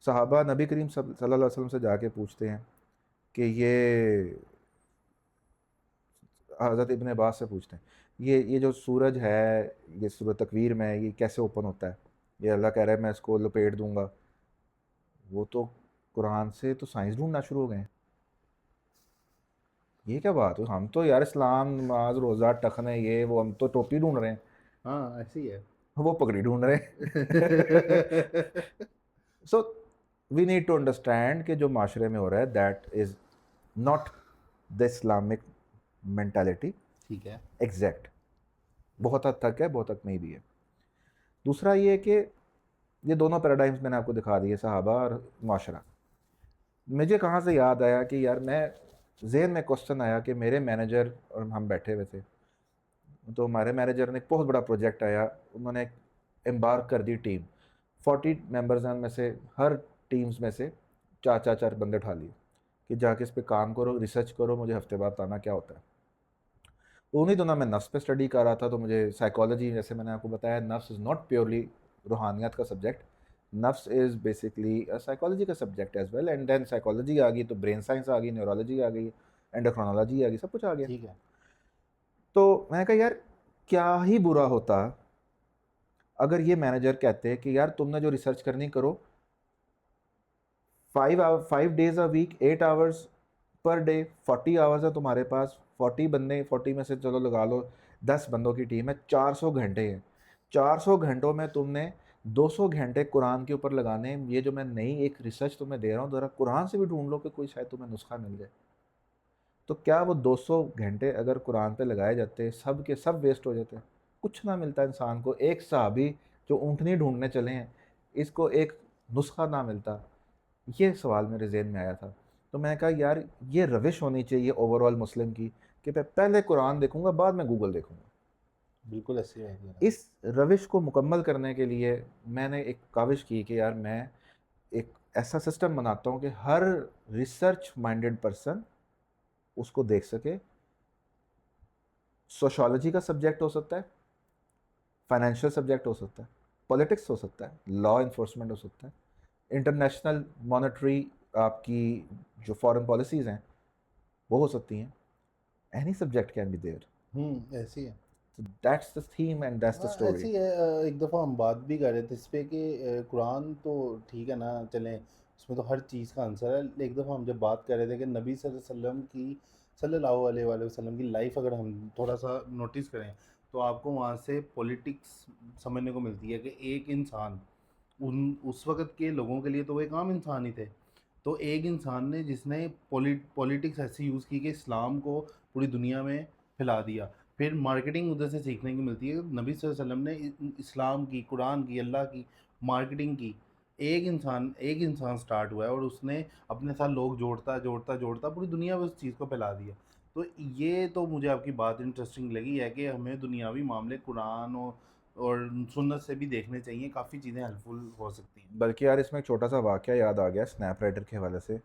صحابہ نبی کریم صلی اللہ علیہ وسلم سے جا کے پوچھتے ہیں کہ یہ، حضرت ابن عباس سے پوچھتے ہیں یہ جو سورج ہے، یہ سورۃ تکویر میں یہ کیسے اوپن ہوتا ہے؟ یہ اللہ کہہ رہا ہے میں اس کو لپیٹ دوں گا. وہ تو قرآن سے تو سائنس ڈھونڈنا شروع ہو گئے ہیں. یہ کیا بات ہے؟ ہم تو یار اسلام، نماز، روزہ، ٹخنے، یہ وہ، ہم تو ٹوپی ڈھونڈ رہے ہیں. ہاں ایسے ہی ہے. وہ پگڑی ڈھونڈ رہے ہیں. سو وی نیڈ ٹو انڈرسٹینڈ کہ جو معاشرے میں ہو رہا ہے that is not the Islamic mentality. ٹھیک ہے. ایگزیکٹ. بہت حد تک ہے، بہت حد نہیں بھی ہے. دوسرا یہ کہ یہ دونوں پیراڈائمز میں نے آپ کو دکھا دیے، صحابہ اور معاشرہ. مجھے کہاں سے یاد آیا کہ یار میں ذہن میں کوشچن آیا کہ میرے مینیجر اور ہم بیٹھے ہوئے تھے، تو ہمارے مینیجر نے ایک بہت بڑا پروجیکٹ آیا، انہوں نے امبارک کر دی ٹیم. 40 ممبرز ہیں، ان میں سے ہر ٹیمز میں سے 4 بندے اٹھا لیے کہ جا کے اس پہ کام کرو، ریسرچ کرو، مجھے ہفتے بعد بتانا کیا ہوتا ہے. انہیں دنوں میں نفس پہ اسٹڈی کر رہا تھا، تو مجھے سائیکالوجی، جیسے میں نے آپ کو بتایا، نفس از ناٹ پیورلی روحانیت کا سبجیکٹ، نفس از بیسکلی سائیکالوجی کا subject as well, and then psychology آ گئی تو برین سائنس آ گئی، نیورولوجی آ گئی، اینڈوکرونالوجی آ گئی، سب کچھ آ گیا. ٹھیک ہے. تو میں نے کہا یار کیا ہی برا ہوتا اگر یہ مینیجر کہتے کہ یار تم نے جو ریسرچ کرنی کرو، 5 days a week 8 hours per day, 40 hours ہے تمہارے پاس، 40 بندے، 40 میں سے چلو لگا لو 10 بندوں کی ٹیم ہے، 400 گھنٹے ہیں. 400 گھنٹوں میں تم نے 200 گھنٹے قرآن کے اوپر لگانے. یہ جو میں نئی ایک ریسرچ تمہیں دے رہا ہوں، ذرا قرآن سے بھی ڈھونڈ لو کہ کوئی شاید تمہیں نسخہ مل جائے. تو کیا وہ 200 گھنٹے اگر قرآن پہ لگائے جاتے سب کے سب ویسٹ ہو جاتے؟ کچھ نہ ملتا انسان کو. ایک صحابی جو اونٹنی ڈھونڈنے چلے ہیں، اس کو ایک نسخہ نہ ملتا. یہ سوال میرے ذہن میں آیا تھا. تو میں نے کہا یار یہ روش ہونی چاہیے اوور آل مسلم کی کہ میں پہلے قرآن دیکھوں گا بعد میں گوگل دیکھوں گا. بالکل ایسی بات ہے. اس روش کو مکمل کرنے کے لیے میں نے ایک کاوش کی کہ یار میں ایک ایسا سسٹم بناتا ہوں کہ ہر ریسرچ مائنڈڈ پرسن اس کو دیکھ سکے. سوشالوجی کا سبجیکٹ ہو سکتا ہے، فائنینشیل سبجیکٹ ہو سکتا ہے، پولیٹکس ہو سکتا ہے، لا انفورسمنٹ ہو سکتا ہے، انٹرنیشنل مانیٹری آپ کی جو فارن پالیسیز ہیں وہ ہو سکتی ہیں. Any subject can be there. ایسی ہے. That's the theme and that's the story. ایسی ہے. ایک دفعہ ہم بات بھی کر رہے تھے اس پہ کہ قرآن تو ٹھیک ہے نا، چلیں اس میں تو ہر چیز کا آنسر ہے. ایک دفعہ ہم جب بات کر رہے تھے کہ نبی صلی اللہ علیہ وآلہ وسلم کی لائف اگر ہم تھوڑا سا نوٹس کریں تو آپ کو وہاں سے پولیٹکس سمجھنے کو ملتی ہے کہ ایک انسان اس وقت کے لوگوں کے لیے تو وہ ایک عام انسان ہی تھے. تو ایک انسان نے جس نے پولیٹکس ایسی یوز کی کہ اسلام کو پوری دنیا میں پھیلا دیا. پھر مارکیٹنگ ادھر سے سیکھنے کی ملتی ہے. نبی صلی اللہ علیہ وسلم نے اسلام کی، قرآن کی، اللہ کی مارکیٹنگ کی. ایک انسان سٹارٹ ہوا ہے اور اس نے اپنے ساتھ لوگ جوڑتا پوری دنیا میں اس چیز کو پھیلا دیا. تو یہ تو مجھے آپ کی بات انٹرسٹنگ لگی ہے کہ ہمیں دنیاوی معاملے قرآن اور سنت سے بھی دیکھنے چاہیے. کافی چیزیں ہیلپفل ہو سکتی ہیں. بلکہ یار اس میں ایک چھوٹا سا واقعہ یاد آ گیا اسنیپ رائٹر کے حوالے سے.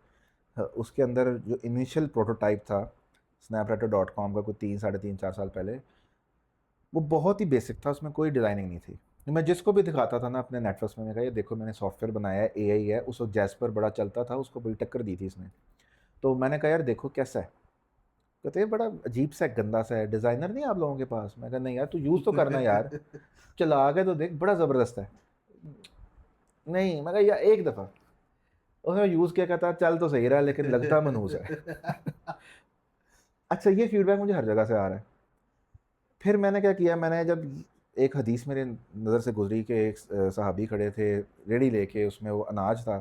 اس کے اندر جو انیشیل پروٹوٹائپ تھا اسنیپ رائٹر .com کا، کوئی 3 ساڑھے 3 4 سال پہلے، وہ بہت ہی بیسک تھا. اس میں کوئی ڈیزائننگ نہیں تھی. میں جس کو بھی دکھاتا تھا نا اپنے نیٹ ورکس میں کہا یہ دیکھو میں نے سافٹ ویئر بنایا ہے، اے آئی ہے. اس وقت جیسپر بڑا چلتا تھا، اس کو بڑی ٹکر دی تھی اس نے. تو میں نے کہا یار دیکھو کیسا ہے. کہتے ہیں بڑا عجیب سا ہے، گندا سا ہے، ڈیزائنر نہیں آپ لوگوں کے پاس؟ میں کہا نہیں یار تو یوز تو کرنا یار، چلا کے تو دیکھ، بڑا زبردست ہے. نہیں میں کہا یار ایک دفعہ اس نے یوز کیا، کہتا چل تو صحیح رہا لیکن لگتا منحوس ہے. اچھا یہ فیڈ بیک مجھے ہر جگہ سے آ رہا ہے. پھر میں نے کیا کیا، میں نے جب ایک حدیث میرے نظر سے گزری کہ ایک صحابی کھڑے تھے ریڑھی لے کے، اس میں وہ اناج تھا،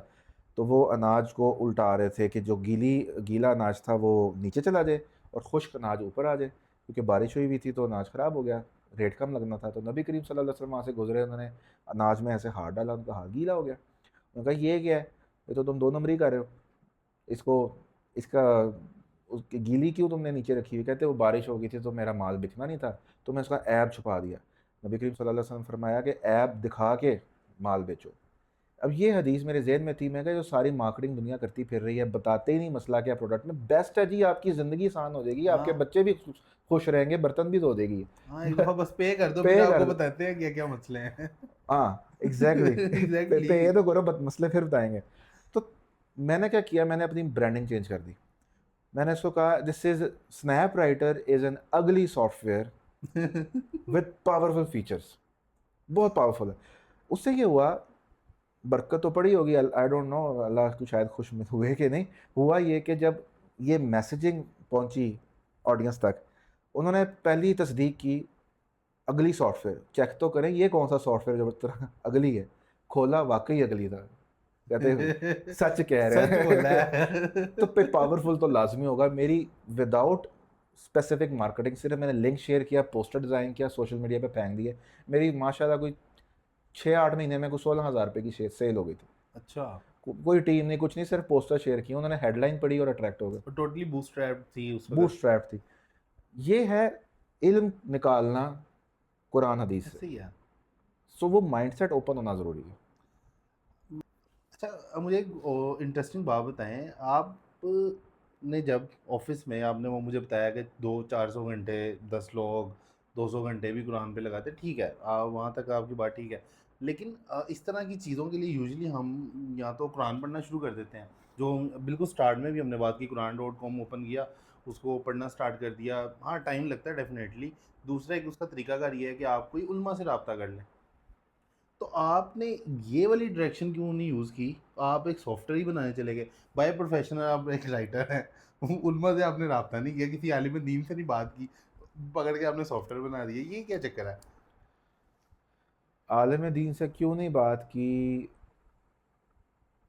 تو وہ اناج کو الٹا رہے تھے کہ جو گیلا اناج تھا وہ نیچے چلا جائے اور خشک اناج اوپر آ جائے، کیونکہ بارش ہوئی ہوئی تھی تو اناج خراب ہو گیا، ریٹ کم لگنا تھا. تو نبی کریم صلی اللہ علیہ وسلم وہاں سے گزرے، انہوں نے اناج میں ایسے ہاتھ ڈالا، ان کا ہاتھ گیلا ہو گیا. انہوں نے کہا یہ کیا ہے، یہ تو تم 2 نمبری کر رہے ہو، اس کا اس کی گیلی کیوں تم نے نیچے رکھی ہوئی؟ کہتے وہ بارش ہو گئی تھی تو میرا مال بکنا نہیں تھا تو میں اس کا عیب چھپا دیا. نبی کریم صلی اللہ علیہ وسلم فرمایا کہ عیب دکھا کے مال بیچو. اب یہ حدیث میرے ذہن میں تھی، میں کہا جو ساری مارکیٹنگ دنیا کرتی پھر رہی ہے، بتاتے ہی نہیں مسئلہ کیا پروڈکٹ میں. بیسٹ ہے جی، آپ کی زندگی آسان ہو جائے گی، آپ کے بچے بھی خوش رہیں گے، برتن بھی دھو دے گی. ہاں ایک دفعہ بس پے کر دو، پے پھر آپ کو کر دو. بتاتے ہیں کیا کیا مسئلے ہیں. ہاں ایگزیکٹلی. ایگزیکٹلی. پے تو کرو، مسئلے پھر بتائیں گے. تو میں نے کیا کیا، میں نے اپنی برانڈنگ چینج کر دی. میں نے اس کو کہا دس از اسنیپ رائٹر از این اگلی soft where with powerful features. بہت پاورفل ہے. اس سے یہ ہوا، برکت تو پڑی ہوگی، آئی ڈونٹ نو اللہ کو شاید خوش ہوئے کہ نہیں. ہوا یہ کہ جب یہ میسیجنگ پہنچی آڈینس تک، انہوں نے پہلی تصدیق کی اگلی سافٹ ویئر، چیک تو کریں یہ کون سا سافٹ ویئر جو طرح اگلی ہے. کھولا واقعی اگلی تھا. کہتے سچ کہہ رہے سچ بول رہا ہیں. ہے. تو پہ پاورفل تو لازمی ہوگا. میری وداؤٹ اسپیسیفک مارکیٹنگ، صرف میں نے لنک شیئر کیا، پوسٹر ڈیزائن کیا، سوشل میڈیا پہ پھینک دیے، میری ماشاء اللہ کوئی 6-8 مہینے میں کوئی 16,000 روپے کی سیل ہو گئی تھی. اچھا. کوئی ٹیم نہیں، کچھ نہیں، صرف پوسٹر شیئر کیا، انہوں نے ہیڈ لائن پڑھی اور اٹریکٹ ہو گئے. ٹوٹلی بوٹ اسٹریپ تھی اس وقت. بوٹ اسٹریپ تھی. یہ ہے علم نکالنا قرآن حدیث سے. ایسے ہی ہے. سو وہ مائنڈ سیٹ اوپن ہونا ضروری ہے. اچھا مجھے ایک انٹرسٹنگ بات بتائیں. آپ نے جب آفس میں آپ نے وہ مجھے بتایا کہ 200-400 گھنٹے 10 لوگ 200 گھنٹے بھی قرآن پہ لگاتے، ٹھیک ہے وہاں تک آپ کی بات ٹھیک ہے. لیکن اس طرح کی چیزوں کے لیے یوزلی ہم یا تو قرآن پڑھنا شروع کر دیتے ہیں، جو بالکل سٹارٹ میں بھی ہم نے بات کی، قرآن.com اوپن کیا، اس کو پڑھنا سٹارٹ کر دیا. ہاں ٹائم لگتا ہے ڈیفینیٹلی. دوسرا ایک اس کا طریقہ کار یہ ہے کہ آپ کوئی علماء سے رابطہ کر لیں. تو آپ نے یہ والی ڈائریکشن کیوں نہیں یوز کی؟ آپ ایک سافٹ ویئر ہی بنانے چلے گئے. بائی پروفیشنل آپ ایک رائٹر ہیں، علماء سے آپ نے رابطہ نہیں کیا، کسی عالم دین سے نہیں بات کی، پکڑ کے آپ نے سافٹ ویئر بنا دیا. یہ کیا چکر ہے؟ عالم دین سے کیوں نہیں بات کی؟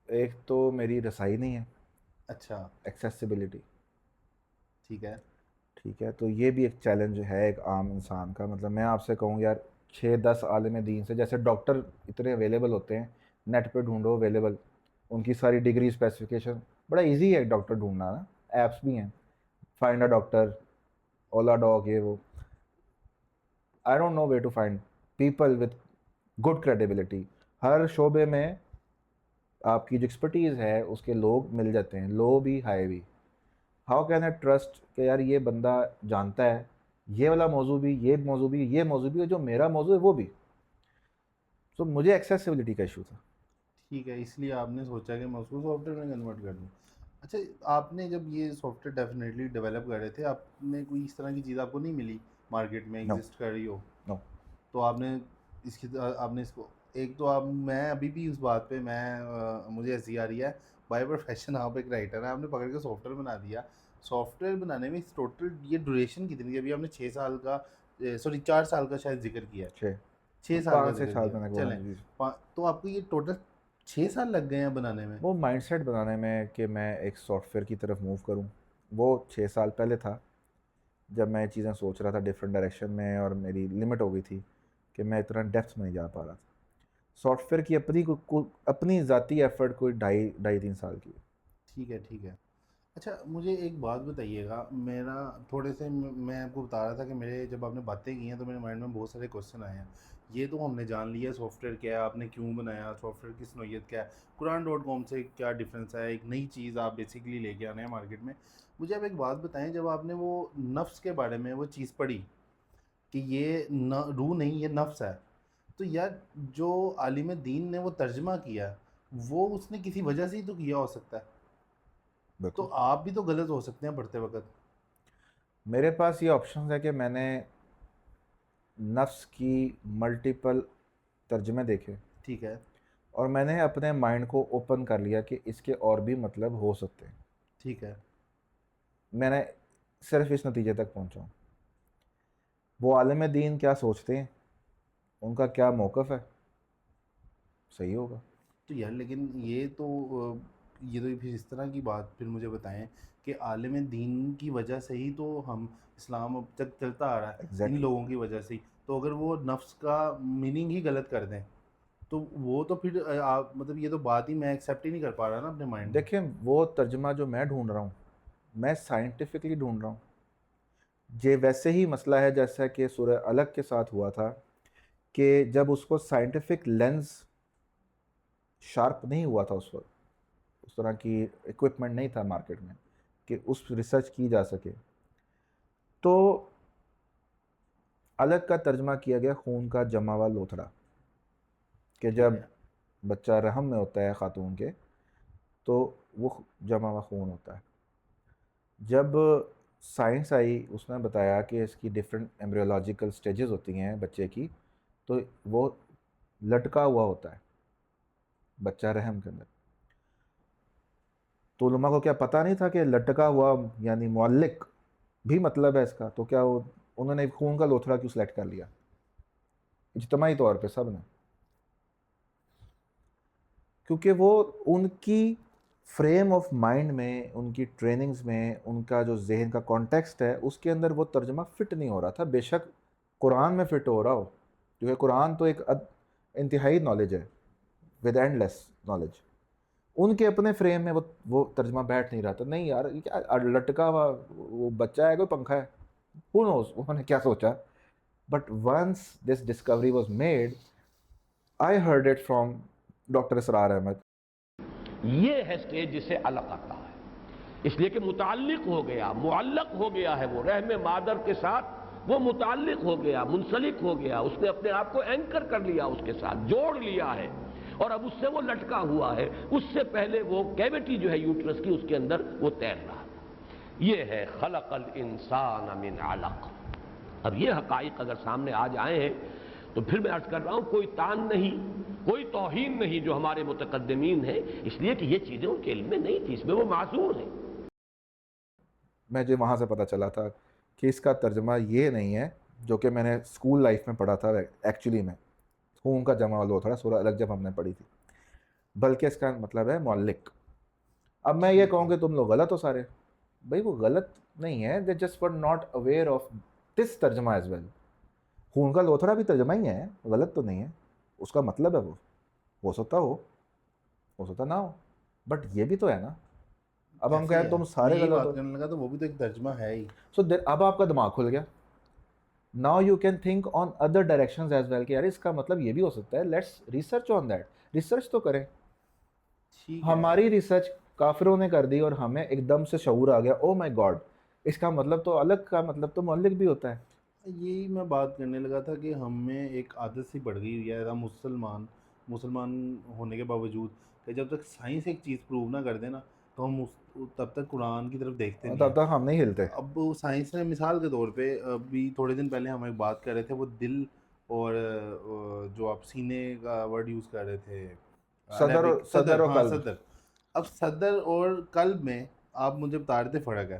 ایک تو میری رسائی نہیں ہے، اچھا ایکسیسیبلٹی. ٹھیک ہے. ٹھیک ہے، تو یہ بھی ایک چیلنج ہے ایک عام انسان کا. مطلب میں آپ سے کہوں یار 6-10 عالم دین سے، جیسے ڈاکٹر اتنے اویلیبل ہوتے ہیں، نیٹ پہ ڈھونڈو اویلیبل، ان کی ساری ڈگری اسپیسیفکیشن، بڑا ایزی ہے ڈاکٹر ڈھونڈنا نا، ایپس بھی ہیں، فائنڈ اے ڈاکٹر، اولا ڈاک، یہ وہ. I don't know where to find people with good credibility. ہر شعبے میں آپ کی جو ایکسپرٹیز ہے اس کے لوگ مل جاتے ہیں، لو بھی ہائی بھی. ہاؤ کین آئی ٹرسٹ کہ یار یہ بندہ جانتا ہے یہ والا موضوع بھی، یہ موضوع بھی، یہ موضوع بھی، اور جو میرا موضوع ہے وہ بھی. تو مجھے ایکسیسیبلٹی کا ایشو تھا. ٹھیک ہے، اس لیے آپ نے سوچا کہ میں اس کو سافٹ ویئر میں کنورٹ کر دوں. اچھا، آپ نے جب یہ سافٹ ویئر ڈیفینیٹلی ڈیولپ کر رہے تھے، آپ نے کوئی اس طرح کی چیز آپ کو نہیں ملی مارکیٹ میں نو ایگزسٹ کر رہی ہو؟ نو. تو آپ نے اس کو ایک تو آپ، میں ابھی بھی اس بات پہ مجھے ہنسی آ رہی ہے. بائی پروفیشن آپ ایک رائٹر ہیں، آپ نے پکڑ کے سافٹ ویئر بنا دیا. سافٹ ویئر بنانے میں ٹوٹل یہ ڈوریشن کتنی ہے؟ ابھی آپ نے 6 سال کا، سوری 4 سال کا شاید ذکر کیا ہے، 6 سال کا 5 ذکر سال کیا. میں نے چلیں، جی. تو آپ کو یہ ٹوٹل 6 سال لگ گئے ہیں بنانے میں؟ وہ مائنڈ سیٹ بنانے میں کہ میں ایک سافٹ ویئر کی طرف موو کروں، وہ 6 سال پہلے تھا جب میں یہ چیزیں سوچ رہا تھا ڈفرینٹ ڈائریکشن میں، اور میری لمٹ ہو گئی تھی کہ میں اتنا ڈیپتھ میں نہیں جا پا رہا تھا. سافٹ ویئر کی اپنی ذاتی ایفرٹ کوئی 2.5-3 سال کی. ٹھیک ہے ٹھیک ہے. اچھا مجھے ایک بات بتائیے گا، میرا تھوڑے سے، میں آپ کو بتا رہا تھا کہ میرے جب آپ نے باتیں کی ہیں تو میرے مائنڈ میں بہت سارے کوشچن آئے ہیں. یہ تو ہم نے جان لیا سافٹ ویئر کیا ہے، آپ نے کیوں بنایا، سافٹ ویئر کس نوعیت کا ہے، قرآن.com سے کیا ڈفرینس ہے، ایک نئی چیز آپ بیسیکلی لے کے آنے ہیں مارکیٹ میں. مجھے آپ ایک بات بتائیں، جب آپ نے وہ نفس کے بارے میں وہ چیز پڑھی کہ یہ روح نہیں یہ نفس ہے، تو یار جو عالم دین نے وہ ترجمہ کیا وہ اس نے کسی وجہ سے ہی تو کیا ہو سکتا ہے. بالکل. تو آپ بھی تو غلط ہو سکتے ہیں پڑھتے وقت. میرے پاس یہ آپشنز ہے کہ میں نے نفس کی ملٹیپل ترجمے دیکھے، ٹھیک ہے اور میں نے اپنے مائنڈ کو اوپن کر لیا کہ اس کے اور بھی مطلب ہو سکتے ہیں. ٹھیک ہے. میں نے صرف اس نتیجے تک پہنچا ہوں. وہ عالم دین کیا سوچتے ہیں، ان کا کیا موقف ہے، صحیح ہوگا. تو یار لیکن یہ تو پھر اس طرح کی بات پھر مجھے بتائیں کہ عالم دین کی وجہ سے ہی تو ہم اسلام اب تک چلتا آ رہا ہے، ان ایگزیکٹلی. لوگوں کی وجہ سے ہی. تو اگر وہ نفس کا میننگ ہی غلط کر دیں تو وہ تو پھر آپ مطلب یہ تو بات ہی میں ایکسیپٹ ہی نہیں کر پا رہا نا اپنے مائنڈ میں. دیکھیں وہ ترجمہ جو میں ڈھونڈ رہا ہوں، میں سائنٹیفکلی ڈھونڈ رہا ہوں. یہ ویسے ہی مسئلہ ہے جیسا کہ سورہ الگ کے ساتھ ہوا تھا، کہ جب اس کو سائنٹیفک لینز شارپ نہیں ہوا تھا اس وقت، اس طرح کی ایکوپمنٹ نہیں تھا مارکیٹ میں کہ اس ریسرچ کی جا سکے، تو الگ کا ترجمہ کیا گیا خون کا جمع ہوا لوتھڑا، کہ ٹھیک جب ہے. بچہ رحم میں ہوتا ہے خاتون کے تو وہ جمع ہوا خون ہوتا ہے. جب سائنس آئی اس نے بتایا کہ اس کی ڈفرینٹ ایمبریولوجیکل سٹیجز ہوتی ہیں بچے کی، تو وہ لٹکا ہوا ہوتا ہے بچہ رحم کے اندر. تو علماء کو کیا پتہ نہیں تھا کہ لٹکا ہوا یعنی معلق بھی مطلب ہے اس کا؟ تو کیا انہوں نے خون کا لوتھڑا کیوں سلیکٹ کر لیا اجتماعی طور پہ سب نے؟ کیونکہ وہ ان کی فریم آف مائنڈ میں، ان کی ٹریننگز میں، ان کا جو ذہن کا کانٹیکسٹ ہے اس کے اندر وہ ترجمہ فٹ نہیں ہو رہا تھا. بے شک قرآن میں فٹ ہو رہا ہو، کیونکہ قرآن تو ایک انتہائی نالج ہے، ود اینڈ لیس نالج. ان کے اپنے فریم میں وہ ترجمہ بیٹھ نہیں رہا تھا. نہیں یار یہ کیا لٹکا ہوا وہ بچہ ہے، کوئی پنکھا ہے، who knows انہوں نے کیا سوچا. But once this discovery was made, I heard it from doctor Israr Ahmad. یہ ہے سٹیج جسے علق آتا ہے، اس لیے کہ متعلق ہو گیا، معلق ہو گیا ہے وہ رحم مادر کے ساتھ، وہ متعلق ہو گیا، منسلک ہو گیا، اس نے اپنے آپ کو اینکر کر لیا، اس کے ساتھ جوڑ لیا ہے، اور اب اس سے وہ لٹکا ہوا ہے. اس سے پہلے وہ کیوٹی جو ہے یوٹرس کی، اس کے اندر وہ تیر رہا. یہ ہے خلق الانسان من علق. اب یہ حقائق اگر سامنے آ جائیں ہیں تو پھر میں عرض کر رہا ہوں کوئی تان نہیں، کوئی توہین نہیں جو ہمارے متقدمین ہیں، اس لیے کہ یہ چیزیں ان کے علم میں نہیں تھی، اس میں وہ معذور ہیں. مجھے وہاں سے پتہ چلا تھا کہ اس کا ترجمہ یہ نہیں ہے جو کہ میں نے اسکول لائف میں پڑھا تھا ایکچولی میں، خون کا جمع لو تھا سورہ الگ جب ہم نے پڑھی تھی، بلکہ اس کا مطلب ہے معلق. اب میں یہ کہوں کہ تم لوگ غلط ہو سارے، بھائی وہ غلط نہیں ہے، they just were not aware of this ترجمہ ایز ویل. خون کا لوتھڑا بھی ترجمہ ہی ہے، غلط تو نہیں ہے، اس کا مطلب ہے وہ ہو سکتا نہ ہو، بٹ یہ بھی تو ہے نا. اب ہم کہیں تم سارے یہی غلط بات ہو، کرنے لگا تو وہ بھی تو ایک ترجمہ ہے ہی. سو اب آپ کا دماغ کھل گیا. Now you can think on other directions as well کہ یار اس کا مطلب یہ بھی ہو سکتا ہے، let's research on that. Research تو کریں. ٹھیک ہے. ہماری ریسرچ کافروں نے کر دی اور ہمیں ایک دم سے شعور آ گیا، او مائی گاڈ اس کا مطلب تو الگ، کا مطلب تو مؤلف بھی ہوتا ہے. یہی میں بات کرنے لگا تھا کہ ہمیں ایک عادت سی پڑ گئی ہے ہم مسلمان ہونے کے باوجود کہ جب تک سائنس ایک چیز پروو نہ کر دے نا تو ہم تب تک قرآن کی طرف دیکھتے نہیں تب ہیں. تک ہم نہیں ہلتے. اب سائنس نے مثال کے طور پہ ابھی تھوڑے دن پہلے ہم ایک بات کر رہے تھے، وہ دل اور جو آپ سینے کا ورڈ یوز کر رہے تھے، صدر و ہاں قلب. صدر. اب صدر اور قلب میں آپ مجھے بتا رہے تھے فرق ہے.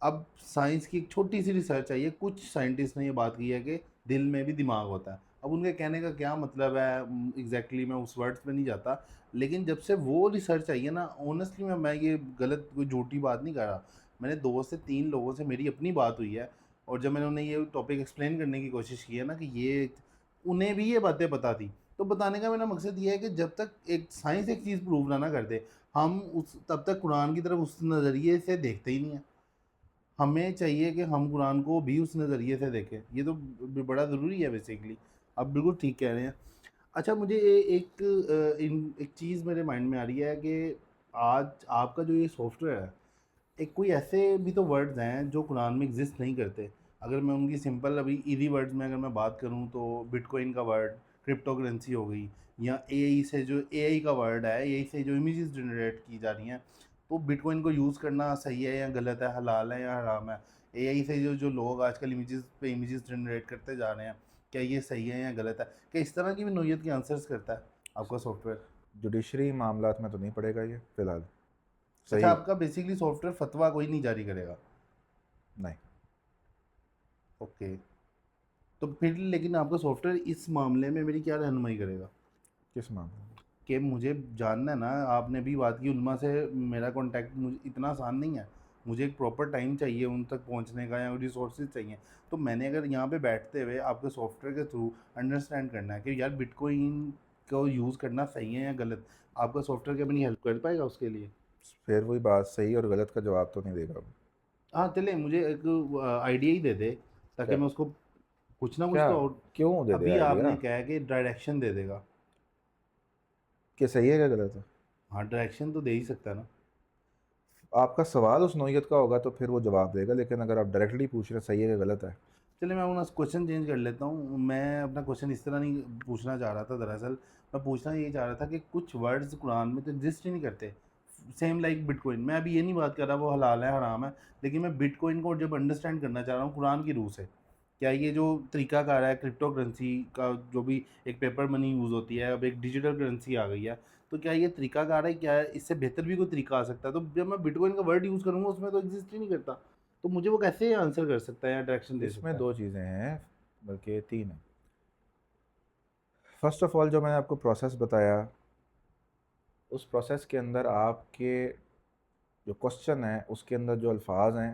اب سائنس کی ایک چھوٹی سی ریسرچ آئی ہے، کچھ سائنٹسٹ نے یہ بات کی ہے کہ دل میں بھی دماغ ہوتا ہے. اب ان کے کہنے کا کیا مطلب ہے ایگزیکٹلی میں اس ورڈس پہ نہیں جاتا، لیکن جب سے وہ ریسرچ آئی ہے نا، آنیسٹلی میں یہ غلط کوئی جھوٹی بات نہیں کر رہا. میں نے 2 سے 3 لوگوں سے میری اپنی بات ہوئی ہے، اور جب میں نے انہیں یہ ٹاپک ایکسپلین کرنے کی کوشش کی ہے نا کہ یہ انہیں بھی یہ باتیں پتہ تھی، تو بتانے کا میرا مقصد یہ ہے کہ جب تک ایک سائنس ایک چیز پروو نہ کر دے ہم تب تک قرآن کی طرف اس نظریے سے دیکھتے ہی نہیں ہیں. ہمیں چاہیے کہ ہم قرآن کو بھی اس نظریے سے دیکھیں، یہ تو بڑا ضروری ہے بیسیکلی. آپ بالکل ٹھیک کہہ رہے ہیں. اچھا مجھے ایک چیز میرے مائنڈ میں آ رہی ہے کہ آج آپ کا جو یہ سافٹ ویئر ہے، ایک کوئی ایسے بھی تو ورڈز ہیں جو قرآن میں ایگزسٹ نہیں کرتے. اگر میں ان کی سمپل ابھی ایزی ورڈز میں اگر میں بات کروں تو بٹ کوئن کا ورڈ کرپٹو کرنسی ہو گئی، یا اے آئی سے جو اے آئی کا ورڈ ہے، اے آئی سے جو امیجز جنریٹ کی جا رہی ہیں، تو بٹ کوئن کو یوز کرنا صحیح ہے یا غلط ہے، حلال ہے یا حرام ہے. اے آئی سے جو لوگ آج کل امیجز جنریٹ کرتے جا رہے ہیں، کیا یہ صحیح ہے یا غلط ہے؟ کہ اس طرح کی بھی نوعیت کے آنسرز کرتا ہے آپ کا سافٹ ویئر؟ جوڈیشری معاملات میں تو نہیں پڑے گا یہ فی الحال. اچھا آپ کا بیسیکلی سافٹ ویئر فتویٰ کوئی نہیں جاری کرے گا؟ نہیں. اوکے. تو پھر لیکن آپ کا سافٹ ویئر اس معاملے میں میری کیا رہنمائی کرے گا؟ کس معاملے میں؟ کہ مجھے جاننا ہے نا، آپ نے بھی بات کی علماء سے میرا کانٹیکٹ مجھے اتنا آسان نہیں ہے، مجھے ایک پراپر ٹائم چاہیے ان تک پہنچنے کا، یا ریسورسز چاہیے. تو میں نے اگر یہاں پہ بیٹھتے ہوئے آپ کے سافٹ ویئر کے تھرو انڈرسٹینڈ کرنا ہے کہ یار بٹ کوئن کو یوز کرنا صحیح ہے یا غلط، آپ کا سافٹ ویئر کیا اپنی ہیلپ کر پائے گا اس کے لیے؟ پھر وہی بات، صحیح اور غلط کا جواب تو نہیں دے گا. ہاں چلیں مجھے ایک آئیڈیا ہی دے دے تاکہ میں اس کو کچھ نہ کچھ کیا تو. کیوں دے دے ابھی آپ آئیڈیا نے کہا کہ ڈائریکشن دے دے گا. کہ صحیح ہے کہ غلط ہے؟ ہاں ڈائریکشن تو دے ہی سکتا ہے نا. آپ کا سوال اس نوعیت کا ہوگا تو پھر وہ جواب دے گا، لیکن اگر آپ ڈائریکٹلی پوچھ رہے ہیں صحیح ہے کہ غلط ہے. چلے میں اپنا کوشچن چینج کر لیتا ہوں. میں اپنا کوشچن اس طرح نہیں پوچھنا چاہ رہا تھا، دراصل میں پوچھنا یہ چاہ رہا تھا کہ کچھ ورڈز قرآن میں تو ایگزسٹ ہی نہیں کرتے، سیم لائک بٹ کوئن. میں ابھی یہ نہیں بات کر رہا وہ حلال ہے حرام ہے، لیکن میں بٹ کوئن کو جب انڈرسٹینڈ کرنا چاہ رہا ہوں قرآن کی روح سے، کیا یہ جو طریقہ کار ہے کرپٹو کرنسی کا، جو بھی ایک پیپر منی یوز ہوتی ہے، اب ایک ڈیجیٹل کرنسی آ گئی ہے، تو کیا یہ طریقہ کار ہے؟ کیا اس سے بہتر بھی کوئی طریقہ آ سکتا ہے؟ تو جب میں بٹ کوئن کا ورڈ یوز کروں گا اس میں تو ایگزسٹ ہی نہیں کرتا، تو مجھے وہ کیسے آنسر کر سکتا ہے یا ڈائریکشن دے اس میں سکتا ہے؟ 2 چیزیں ہیں، بلکہ 3 ہیں. فرسٹ آف آل جو میں نے آپ کو پروسیس بتایا، اس پروسیس کے اندر آپ کے جو کوسچن ہے اس کے اندر جو الفاظ ہیں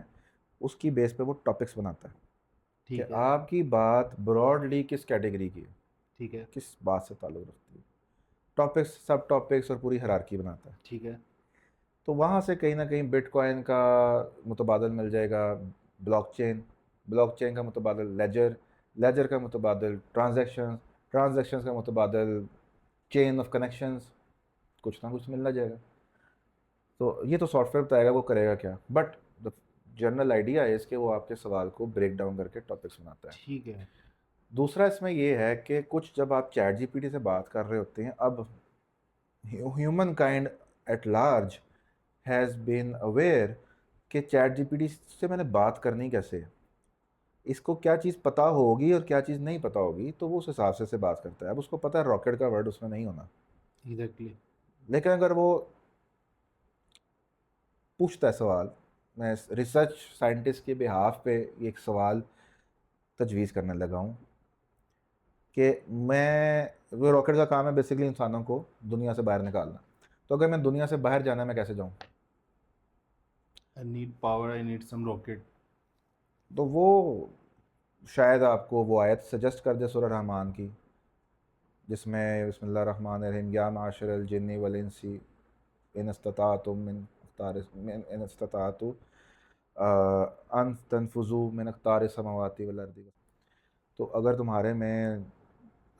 اس کی بیس پہ وہ ٹاپکس بناتا ہے کہ ٹھیک ہے. آپ کی بات براڈلی کس کیٹیگری کی ہے، ٹھیک ہے. کس بات سے تعلق رکھتی ہے. ٹاپکس، سب ٹاپکس اور پوری ہیرارکی بناتا ہے. ٹھیک ہے. تو وہاں سے کہیں نہ کہیں بٹ کوائن کا متبادل مل جائے گا، بلاک چین کا متبادل لیجر کا متبادل ٹرانزیکشنز کا متبادل چین آف کنیکشنز، کچھ نہ کچھ ملنا جائے گا. تو یہ تو سافٹ ویئر بتائے گا وہ کرے گا کیا. بٹ جنرل آئیڈیا ہے اس کے، وہ آپ کے سوال کو بریک ڈاؤن کر کے ٹاپکس بناتا ہے. ٹھیک ہے. دوسرا اس میں یہ ہے کہ کچھ جب آپ چیٹ جی پی ٹی سے بات کر رہے ہوتے ہیں، اب human kind at large has been aware کہ چیٹ جی پی ٹی سے میں نے بات کرنی کیسے، اس کو کیا چیز پتہ ہوگی اور کیا چیز نہیں پتہ ہوگی، تو وہ اس حساب سے بات کرتا ہے. اب اس کو پتہ ہے راکٹ کا ورڈ اس میں نہیں ہونا، ایگزیکٹلی. لیکن اگر وہ پوچھتا ہے سوال، میں ریسرچ سائنٹسٹ کے بہاف پہ ایک سوال تجویز کرنے لگا ہوں کہ میں، وہ راکٹ کا کام ہے بیسیکلی انسانوں کو دنیا سے باہر نکالنا، تو اگر میں دنیا سے باہر جانا ہے میں کیسے جاؤں؟ I need power, I need some rocket. تو وہ شاید آپ کو وہ آیت سجسٹ کر دے سورہ رحمان کی، جس میں بسم اللہ الرحمن الرحیم یا معاشر الجن والانس ان استطعتم ان استطعتم ان تنفذوا من اقطار السماوات والارض. تو اگر تمہارے میں،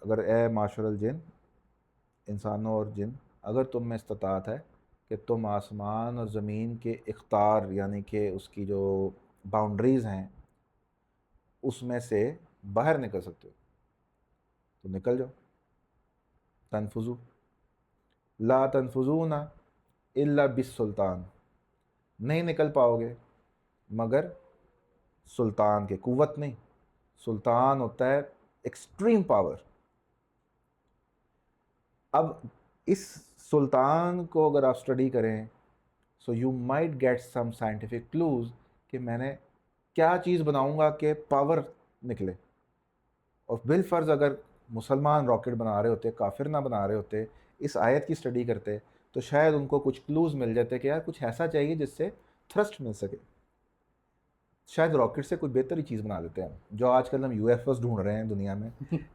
اگر اے معاشر الجن، انسانوں اور جن، اگر تم میں استطاعت ہے کہ تم آسمان اور زمین کے اقطار یعنی کہ اس کی جو باؤنڈریز ہیں اس میں سے باہر نکل سکتے ہو تو نکل جاؤ. تنفذوا لا تنفذون الا بالسلطان، نہیں نکل پاؤ گے مگر سلطان کے، قوت نہیں، سلطان ہوتا ہے ایکسٹریم پاور. اب اس سلطان کو اگر آپ اسٹڈی کریں so you might get some scientific close کہ میں نے کیا چیز بناؤں گا کہ پاور نکلے. اور بالفرض اگر مسلمان راکٹ بنا رہے ہوتے، کافر نہ بنا رہے ہوتے، اس آیت کی اسٹڈی کرتے تو شاید ان کو کچھ کلوز مل جاتے کہ یار کچھ ایسا چاہیے جس سے تھرسٹ مل سکے. شاید راکٹ سے کوئی بہتر ہی چیز بنا دیتے ہیں، جو آج کل ہم یو ایف اوز ڈھونڈ رہے ہیں دنیا میں،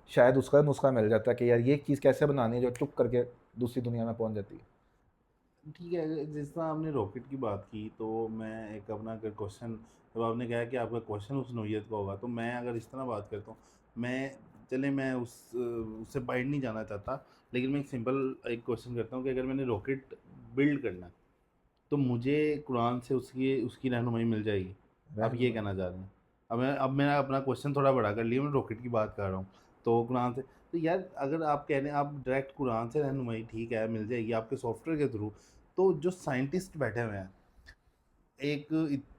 شاید اس کا نسخہ مل جاتا ہے کہ یار یہ چیز کیسے بنانی ہے جو چپ کر کے دوسری دنیا میں پہنچ جاتی ہے. ٹھیک ہے. جس طرح آپ نے راکٹ کی بات کی تو میں ایک اپنا اگر کوشچن، جب آپ نے کہا کہ آپ کا کوشچن اس نوعیت کا ہوگا، تو میں اگر اس طرح بات کرتا ہوں، میں چلے میں اس سے بائنڈ نہیں جانا چاہتا، لیکن میں ایک سمپل ایک کوشچن کرتا ہوں کہ اگر میں نے راکٹ بلڈ کرنا ہے تو مجھے قرآن سے اس کی رہنمائی مل جائے گی. آپ یہ کہنا چاہ رہے ہیں. اب میں اپنا کوشچن تھوڑا بڑا کر لیا، میں راکٹ کی بات کر رہا ہوں تو قرآن سے. تو یار اگر آپ کہہ رہے ہیں آپ ڈائریکٹ قرآن سے رہنمائی، ٹھیک ہے مل جائے گی آپ کے سافٹ ویئر کے تھرو، تو جو سائنٹسٹ بیٹھے ہوئے ہیں، ایک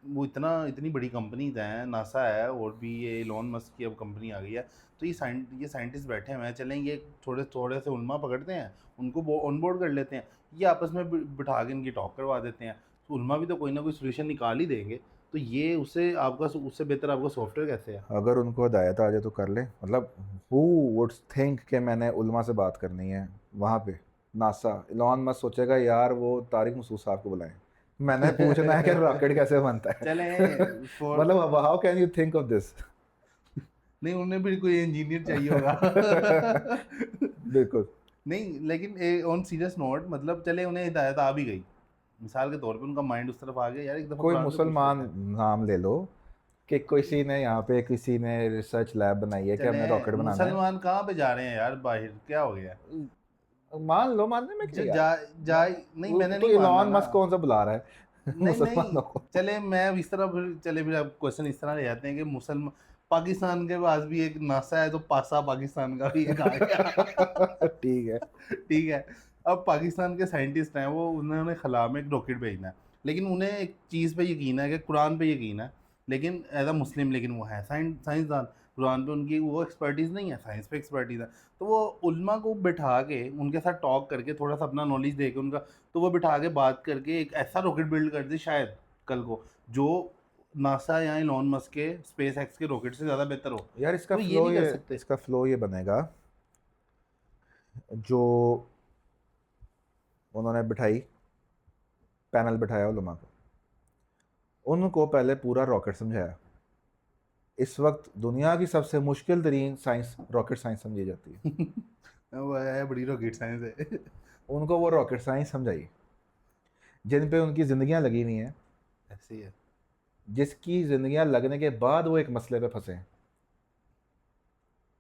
وہ اتنی بڑی کمپنیز ہیں، ناسا ہے اور بھی یہ ایلون مسک کی اب کمپنی آ گئی ہے، تو یہ سائنٹسٹ بیٹھے ہوئے ہیں، چلیں یہ تھوڑے سے علماء پکڑتے ہیں، ان کو آن بورڈ کر لیتے ہیں، یہ آپس میں بٹھا کے ان کی ٹاک کروا دیتے ہیں، تو علماء بھی تو کوئی نہ کوئی سولوشن نکال ہی دیں گے. تو یہ اس سے بہتر آپ کا سافٹ ویئر کیسے ہے؟ اگر ان کو ہدایت آ جائے تو کر لیں. مطلب ہو وڈ تھنک کہ میں نے علماء سے بات کرنی ہے وہاں پہ ناسا، ایلون مسک سوچے گا یار وہ طارق مسعود صاحب کو بلائیں، میں نے پوچھنا ہے کہ راکٹ کیسے بنتا ہے. چلیں مطلب how can you think of this? نہیں انہیں بھی کوئی انجینئر چاہیے ہوگا. بالکل نہیں لیکن آن سیریس نوٹ، مطلب چلے انہیں ہدایت آ بھی گئی، مثال کے طور پہ ان کا مائنڈ اس طرف آ گیا، یار ایک دفعہ کوئی قرآن سے پوچھ مسلمان لیتے ہیں. نام لے لو کہ کسی نے یہاں پہ کسی نے ریسرچ لیب بنائی ہے کہ ہم نے راکٹ چلیں بنانا ہے. مسلمان کہاں پہ جا رہے ہیں یار باہر، کیا ہو گیا؟ مان لو، ماننے میں کیا یار، نہیں میں نے تو نہیں ماننا ایلون نا. مسک کون سا بلا رہا ہے نہیں مسلمانوں کو؟ چلے میں اس طرح پھر اب کوشچن اس طرح لے جاتے ہیں کہ پاکستان کے پاس بھی ایک ناسا ہے، تو پاسا پاکستان کا بھی ایک آ گیا. ٹھیک ہے. ٹھیک ہے. اب پاکستان کے سائنٹسٹ ہیں، وہ انہوں نے خلا میں ایک راکٹ بھیجنا ہے، لیکن انہیں ایک چیز پہ یقین ہے کہ قرآن پہ یقین ہے، لیکن ایز اے مسلم، لیکن وہ ہے سائنسدان، قرآن پہ ان کی وہ ایکسپرٹیز نہیں ہے، سائنس پہ ایکسپرٹیز ہے. تو وہ علماء کو بٹھا کے ان کے ساتھ ٹاک کر کے تھوڑا سا اپنا نالج دے کے ان کا، تو وہ بٹھا کے بات کر کے ایک ایسا راکٹ بلڈ کر دے شاید کل کو جو ناسا یا ایلون مسک کے اسپیس ایکس کے راکٹ سے زیادہ بہتر ہو. یار اس کا وہ یہ فلو نہیں کر سکتے. اس کا فلو یہ بنے گا، جو انہوں نے پینل بٹھایا علماء کو، ان کو پہلے پورا راکٹ سمجھایا. اس وقت دنیا کی سب سے مشکل ترین سائنس راکٹ سائنس سمجھی جاتی ہے. وہ ہے بڑی راکٹ سائنس ہے. ان کو وہ راکٹ سائنس سمجھائی جن پہ ان کی زندگیاں لگی ہوئی ہیں، ایسے ہی ہے. جس کی زندگیاں لگنے کے بعد وہ ایک مسئلے پہ پھنسے ہیں.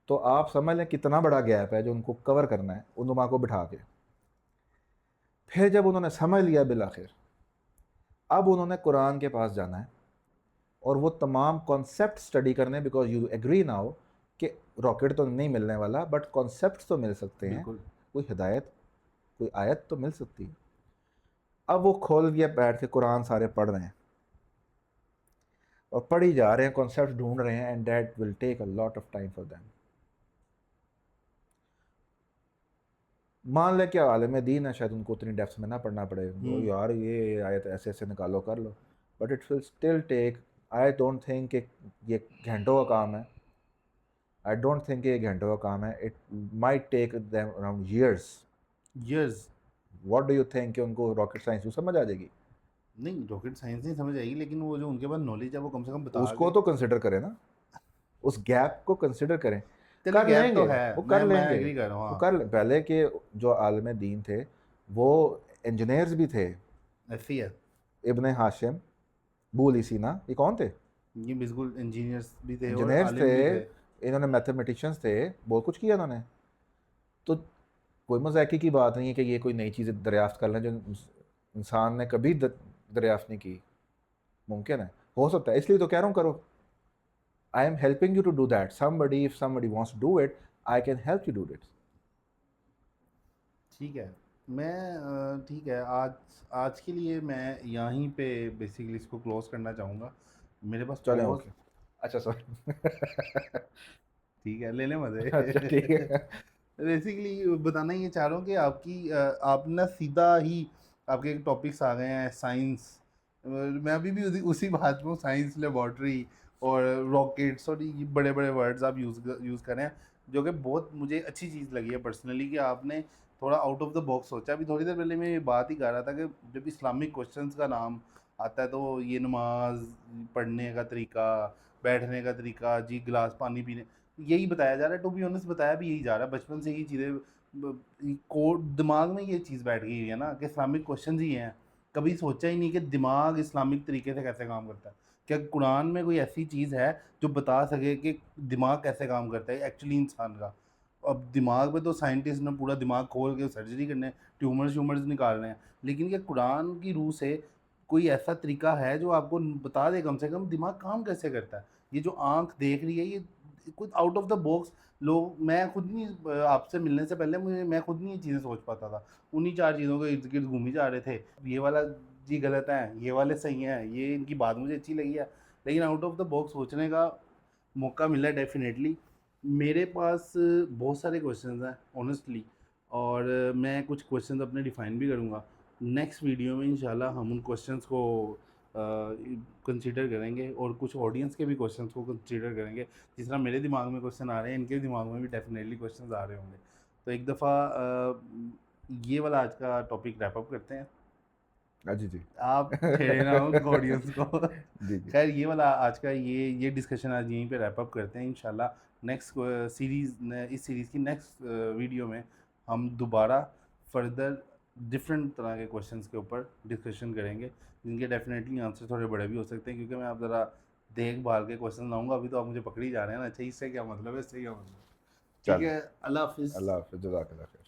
تو آپ سمجھ لیں کتنا بڑا گیپ ہے جو ان کو کور کرنا ہے علماء کو بٹھا کے. پھر جب انہوں نے سمجھ لیا بالآخر، اب انہوں نے قرآن کے پاس جانا ہے اور وہ تمام کانسیپٹ اسٹڈی کرنے, بیکاز یو ایگری ناؤ کہ راکٹ تو نہیں ملنے والا بٹ کانسیپٹس تو مل سکتے ہیں, بالکل کوئی ہدایت کوئی آیت تو مل سکتی ہے. اب وہ کھول کے بیٹھ کے قرآن سارے پڑھ رہے ہیں اور پڑھی جا رہے ہیں, کانسیپٹ ڈھونڈ رہے ہیں, and that will take a lot of time for them. مان لے کہ عالم دین ہے, شاید ان کو اتنی ڈیپتھ میں نہ پڑھنا پڑے, وہ یار یہ آیت ایسے ایسے نکالو کر لو, but it will still take, I don't think کہ یہ گھنٹوں کا کام ہے, آئی ڈونٹ تھنک کہ یہ گھنٹوں کا کام ہے, it might take them around years. Years. What do you think کہ ان کو راکٹ سائنس سمجھ آ جائے گی؟ نہیں راکٹ سائنس نہیں سمجھ آئے گی, لیکن وہ جو ان کے پاس نالج ہے وہ کم سے کم بتا اس کو تو کنسیڈر کریں نا, اس گیپ کو کنسیڈر کریں. کر لیں گے, وہ کر لیں گے, ایگری کر رہا ہوں. وہ کر پہلے کے جو عالم دین تھے وہ انجینئرز بھی تھے. ایسی ہے ابن ہاشم بولی سینا, یہ کون تھے؟ یہ بالکل انجینئرس بھی تھے اور انجینئرز عالم بھی تھے, تھے. انہوں نے میتھمیٹیشینس تھے, بہت کچھ کیا انہوں نے. تو کوئی مذاقی کی بات نہیں ہے کہ یہ کوئی نئی چیز دریافت کر لیں جو انسان نے کبھی دریافت نہیں کی. ممکن ہے, ہو سکتا ہے, اس لیے تو کہہ رہا ہوں کرو. I am helping you to do that. If somebody wants to do it, I can help you do it. ٹھیک ہے, میں ٹھیک ہے, آج کے لیے میں یہیں پہ بیسیکلی اس کو کلوز کرنا چاہوں گا. میرے پاس چلیں اوکے, اچھا سوری, ٹھیک ہے, لے لیں مزے. اچھا ٹھیک ہے. بیسیکلی بتانا یہ چاہ رہا ہوں کہ آپ نا سیدھا ہی آپ کے ایک ٹاپکس آ گئے ہیں سائنس. میں ابھی بھی اسی بات میں ہوں, سائنس, لیبارٹری اور راکٹس اور یہ بڑے بڑے ورڈز آپ یوز کریں, جو کہ بہت مجھے اچھی چیز لگی ہے پرسنلی کہ آپ نے تھوڑا آؤٹ آف دا باکس سوچا. ابھی تھوڑی دیر پہلے میں یہ بات ہی کر رہا تھا کہ جب اسلامک کوشچنس کا نام آتا ہے تو یہ نماز پڑھنے کا طریقہ, بیٹھنے کا طریقہ, جی گلاس پانی پینے, یہی بتایا جا رہا ہے. ٹو بی آنیسٹ بتایا بھی یہی جا رہا ہے, بچپن سے یہ چیزیں کوڈ دماغ میں یہ چیز بیٹھ گئی ہوئی ہے نا کہ اسلامک کوشچنز ہی ہیں. کبھی سوچا ہی نہیں کہ دماغ اسلامک طریقے سے کیسے کام کرتا ہے. کیا قرآن میں کوئی ایسی چیز ہے جو بتا سکے کہ دماغ کیسے کام کرتا ہے ایکچولی انسان کا؟ اب دماغ پہ تو سائنٹسٹ نے پورا دماغ کھول کے سرجری کرنے, ٹیومرز نکال رہے ہیں, لیکن کیا قرآن کی روح سے کوئی ایسا طریقہ ہے جو آپ کو بتا دے کم سے کم دماغ کام کیسے کرتا ہے؟ یہ جو آنکھ دیکھ رہی ہے یہ کچھ آؤٹ آف دا باکس. لوگ, میں خود نہیں, آپ سے ملنے سے پہلے میں خود نہیں یہ چیزیں سوچ پاتا تھا. انہیں چار چیزوں کے ارد گرد گھوم ہی جا رہے تھے, یہ والا جی غلط ہے, یہ والے صحیح ہیں, یہ ان کی بات مجھے اچھی لگی ہے, لیکن آؤٹ آف دا باکس سوچنے کا موقع ملا ہے ڈیفینیٹلی. میرے پاس بہت سارے کویشچنز ہیں آنیسٹلی, اور میں کچھ کویشچنز اپنے ڈیفائن بھی کروں گا. نیکسٹ ویڈیو میں انشاءاللہ ہم ان کویشچنز کو کنسیڈر کریں گے اور کچھ آڈینس کے بھی کویشچنز کو کنسیڈر کریں گے. جس طرح میرے دماغ میں کویشچن آ رہے ہیں ان کے دماغ میں بھی ڈیفینیٹلی کویشچنز آ رہے ہوں گے. تو ایک دفعہ یہ والا آج کا ٹاپک ریپ اپ کرتے ہیں. جی جی, آپ چھیڑے نا آڈینس کو. جی جی, خیر یہ والا آج کا یہ ڈسکشن آج یہیں پہ ریپ اپ کرتے ہیں. انشاءاللہ نیکسٹ سیریز, اس سیریز کی نیکسٹ ویڈیو میں ہم دوبارہ فردر ڈفرینٹ طرح کے کویشچنس کے اوپر ڈسکشن کریں گے, جن کے ڈیفینیٹلی آنسر تھوڑے بڑے بھی ہو سکتے ہیں, کیونکہ میں آپ ذرا دیکھ بھال کے کویشچن لاؤں گا. ابھی تو آپ مجھے پکڑی جا رہے ہیں نا, اچھا اس سے کیا مطلب ہے, اس سے کیا مطلب. ٹھیک ہے, اللہ حافظ. اللہ حافظ, جزاک اللہ خیر.